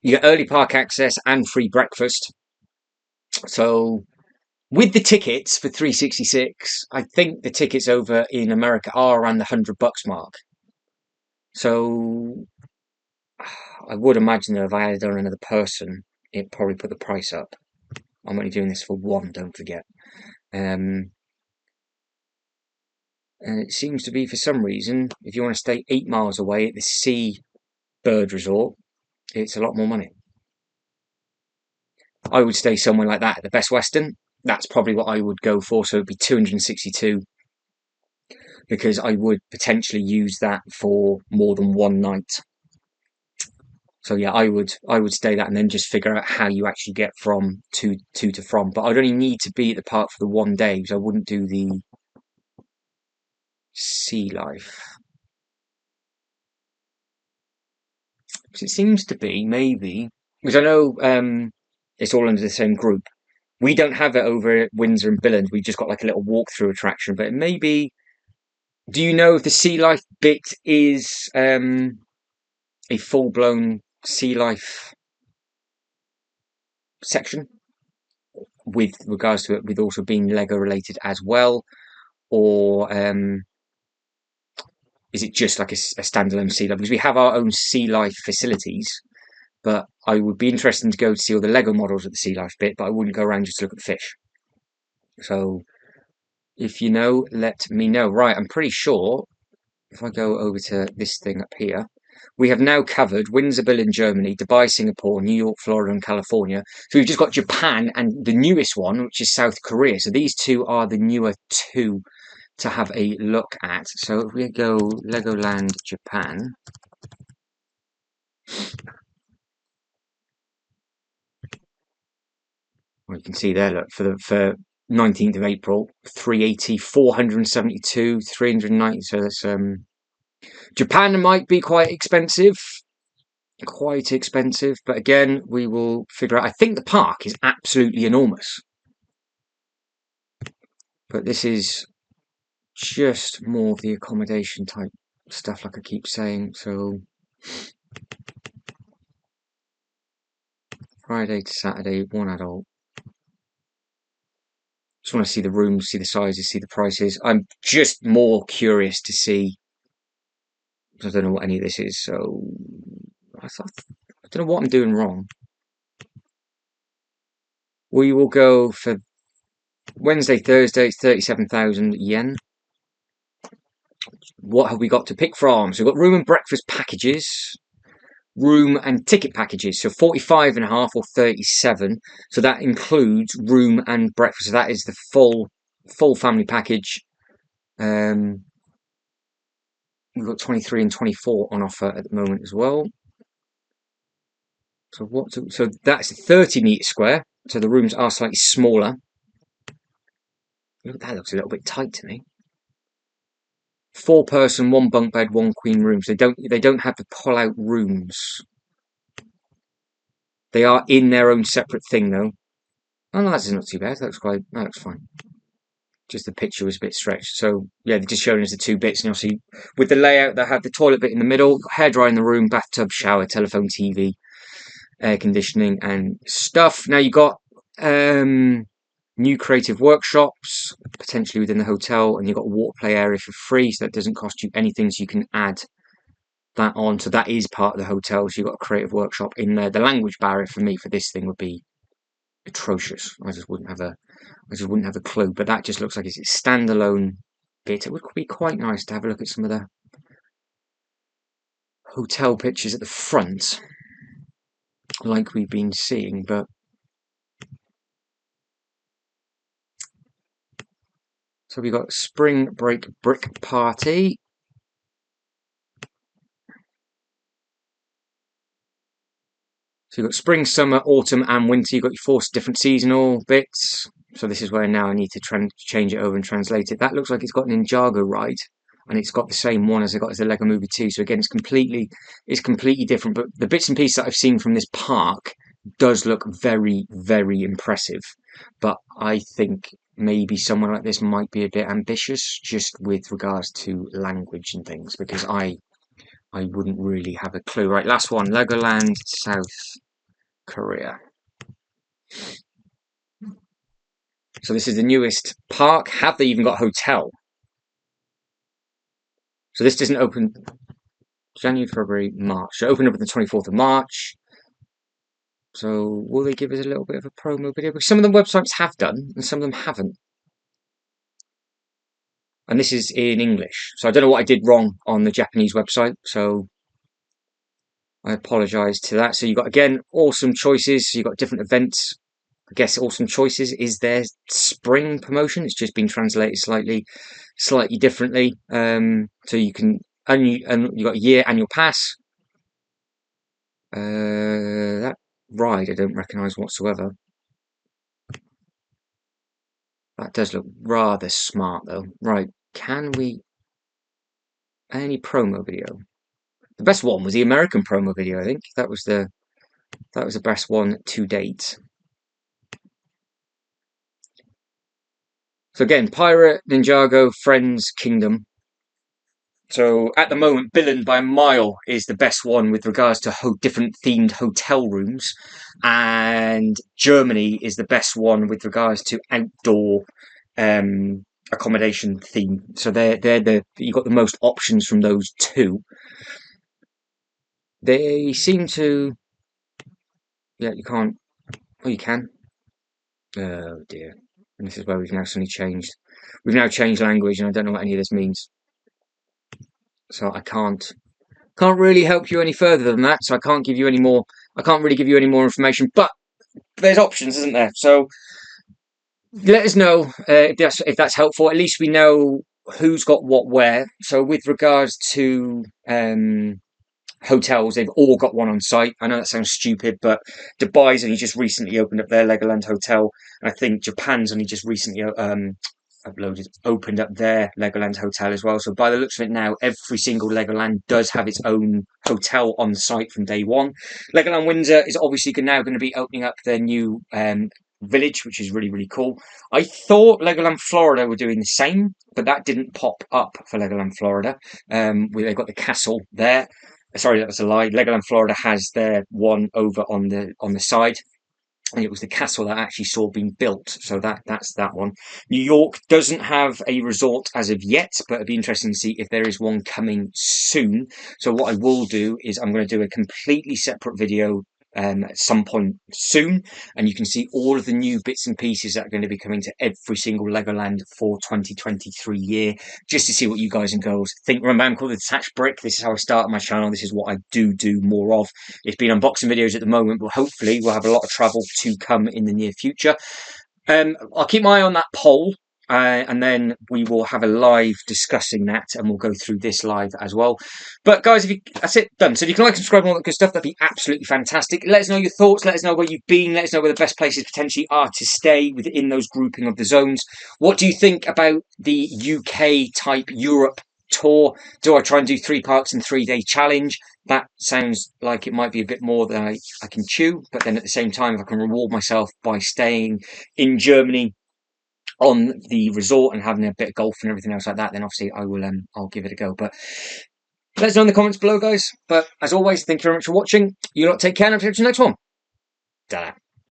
You get early park access and free breakfast. So with the tickets for $366, I think the tickets over in America are around the $100 mark. So I would imagine that if I added on another person, it'd probably put the price up. I'm only doing this for one, don't forget. And it seems to be, for some reason, if you want to stay 8 miles away at the Sea Bird Resort, it's a lot more money. I would stay somewhere like that at the Best Western. That's probably what I would go for. So it'd be $262, because I would potentially use that for more than one night. So yeah, I would stay that and then just figure out how you actually get from to from. But I'd only need to be at the park for the 1 day, because I wouldn't do the Sea Life. So it seems to be, maybe, because I know it's all under the same group. We don't have it over at Windsor and Billund. We've just got like a little walkthrough attraction, but maybe. Do you know if the sea life bit is a full-blown sea life section with regards to it, with also being Lego related as well, or is it just like a standalone sea life? Because we have our own sea life facilities, but I would be interested to go to see all the Lego models at the sea life bit, but I wouldn't go around just to look at the fish. So if you know, let me know. Right, I'm pretty sure if I go over to this thing up here, we have now covered Windsor, Billund, Germany, Dubai, Singapore, New York, Florida, and California. So we've just got Japan and the newest one, which is South Korea. So these two are the newer two to have a look at. So if we go Legoland Japan, well, you can see there, look, for 19th of April, 380, 472, 390. So that's Japan might be quite expensive, but again, we will figure out. I think the park is absolutely enormous, but this is just more of the accommodation type stuff, like I keep saying. So Friday to Saturday, one adult. Just want to see the rooms, see the sizes, see the prices. I'm just more curious to see. I don't know what any of this is, so I don't know what I'm doing wrong. We will go for Wednesday, Thursday, it's 37,000 yen. What have we got to pick from? So we've got room and breakfast packages, room and ticket packages. So 45.5 or 37. So that includes room and breakfast. So that is the full family package. We've got 23 and 24 on offer at the moment as well. So that's 30 metres square. So the rooms are slightly smaller. Look, that looks a little bit tight to me. 4-person, 1 bunk bed, 1 queen room. So they don't have the pull-out rooms. They are in their own separate thing though. Oh no, that's not too bad. That looks fine. Just the picture was a bit stretched. So yeah, they're just showing us the 2 bits, and you'll see with the layout they have the toilet bit in the middle, hairdryer in the room, bathtub, shower, telephone, TV, air conditioning, and stuff. Now you got new creative workshops potentially within the hotel, and you've got a water play area for free, so that doesn't cost you anything. So you can add that on. So that is part of the hotel. So you've got a creative workshop in there. The language barrier for me for this thing would be atrocious. I just wouldn't have a clue. But that just looks like it's a standalone bit. It would be quite nice to have a look at some of the hotel pictures at the front, like we've been seeing. But so we've got Spring Break Brick Party. So you've got spring, summer, autumn, and winter. You've got your 4 different seasonal bits. So this is where now I need to change it over and translate it. That looks like it's got an Ninjago ride, and it's got the same one as I got as the Lego Movie 2. So again, it's completely different. But the bits and pieces that I've seen from this park does look very, very impressive. But I think maybe someone like this might be a bit ambitious just with regards to language and things, because I wouldn't really have a clue. Right, last one, Legoland South Korea. So this is the newest park. Have they even got a hotel? So this doesn't open January, February, March. So open up on the 24th of March. So will they give us a little bit of a promo video? Because some of the websites have done, and some of them haven't. And this is in English. So I don't know what I did wrong on the Japanese website. So I apologise to that. So you've got, again, awesome choices. So you've got different events. I guess Awesome Choices is their spring promotion. It's just been translated slightly differently. So you can you got a year annual pass. That ride I don't recognise whatsoever. That does look rather smart though. Right, can we any promo video? The best one was the American promo video, I think. That was the best one to date. So again, Pirate, Ninjago, Friends, Kingdom. So at the moment, Billund by a mile is the best one with regards to different themed hotel rooms, and Germany is the best one with regards to outdoor accommodation theme. So you got the most options from those two. They seem to, yeah, you can't. Oh, you can. Oh dear. And this is where we've now suddenly changed. We've now changed language, and I don't know what any of this means. So I can't really help you any further than that. So I can't give you any more. I can't really give you any more information. But there's options, isn't there? So let us know if that's helpful. At least we know who's got what where. So with regards to hotels, they've all got one on site. I know that sounds stupid, but Dubai's only just recently opened up their Legoland hotel, and I think Japan's only just recently opened up their Legoland hotel as well. So by the looks of it now, every single Legoland does have its own hotel on site from day one. Legoland Windsor is obviously now going to be opening up their new village, which is really, really cool. I thought Legoland Florida were doing the same, but that didn't pop up for Legoland Florida. They've got the castle there. Sorry, that was a lie. Legoland Florida has their one over on the side. And it was the castle that I actually saw being built. So that's that one. New York doesn't have a resort as of yet, but it'd be interesting to see if there is one coming soon. So what I will do is I'm going to do a completely separate video at some point soon, and you can see all of the new bits and pieces that are going to be coming to every single Legoland for 2023 year, just to see what you guys and girls think. Remember, I'm called the Detached Brick. This is how I started my channel. This is what I do more of. It's been unboxing videos at the moment, but hopefully we'll have a lot of travel to come in the near future. I'll keep my eye on that poll. And then we will have a live discussing that, and we'll go through this live as well. But guys, that's it, done. So if you can like, subscribe, and all that good stuff, that'd be absolutely fantastic. Let us know your thoughts. Let us know where you've been. Let us know where the best places potentially are to stay within those grouping of the zones. What do you think about the UK type Europe tour? Do I try and do 3 parks and 3-day challenge? That sounds like it might be a bit more than I can chew, but then at the same time, if I can reward myself by staying in Germany on the resort and having a bit of golf and everything else like that, then obviously I'll give it a go. But let us know in the comments below, guys. But as always, thank you very much for watching. You lot take care, and I'll see you next one. Ta-da.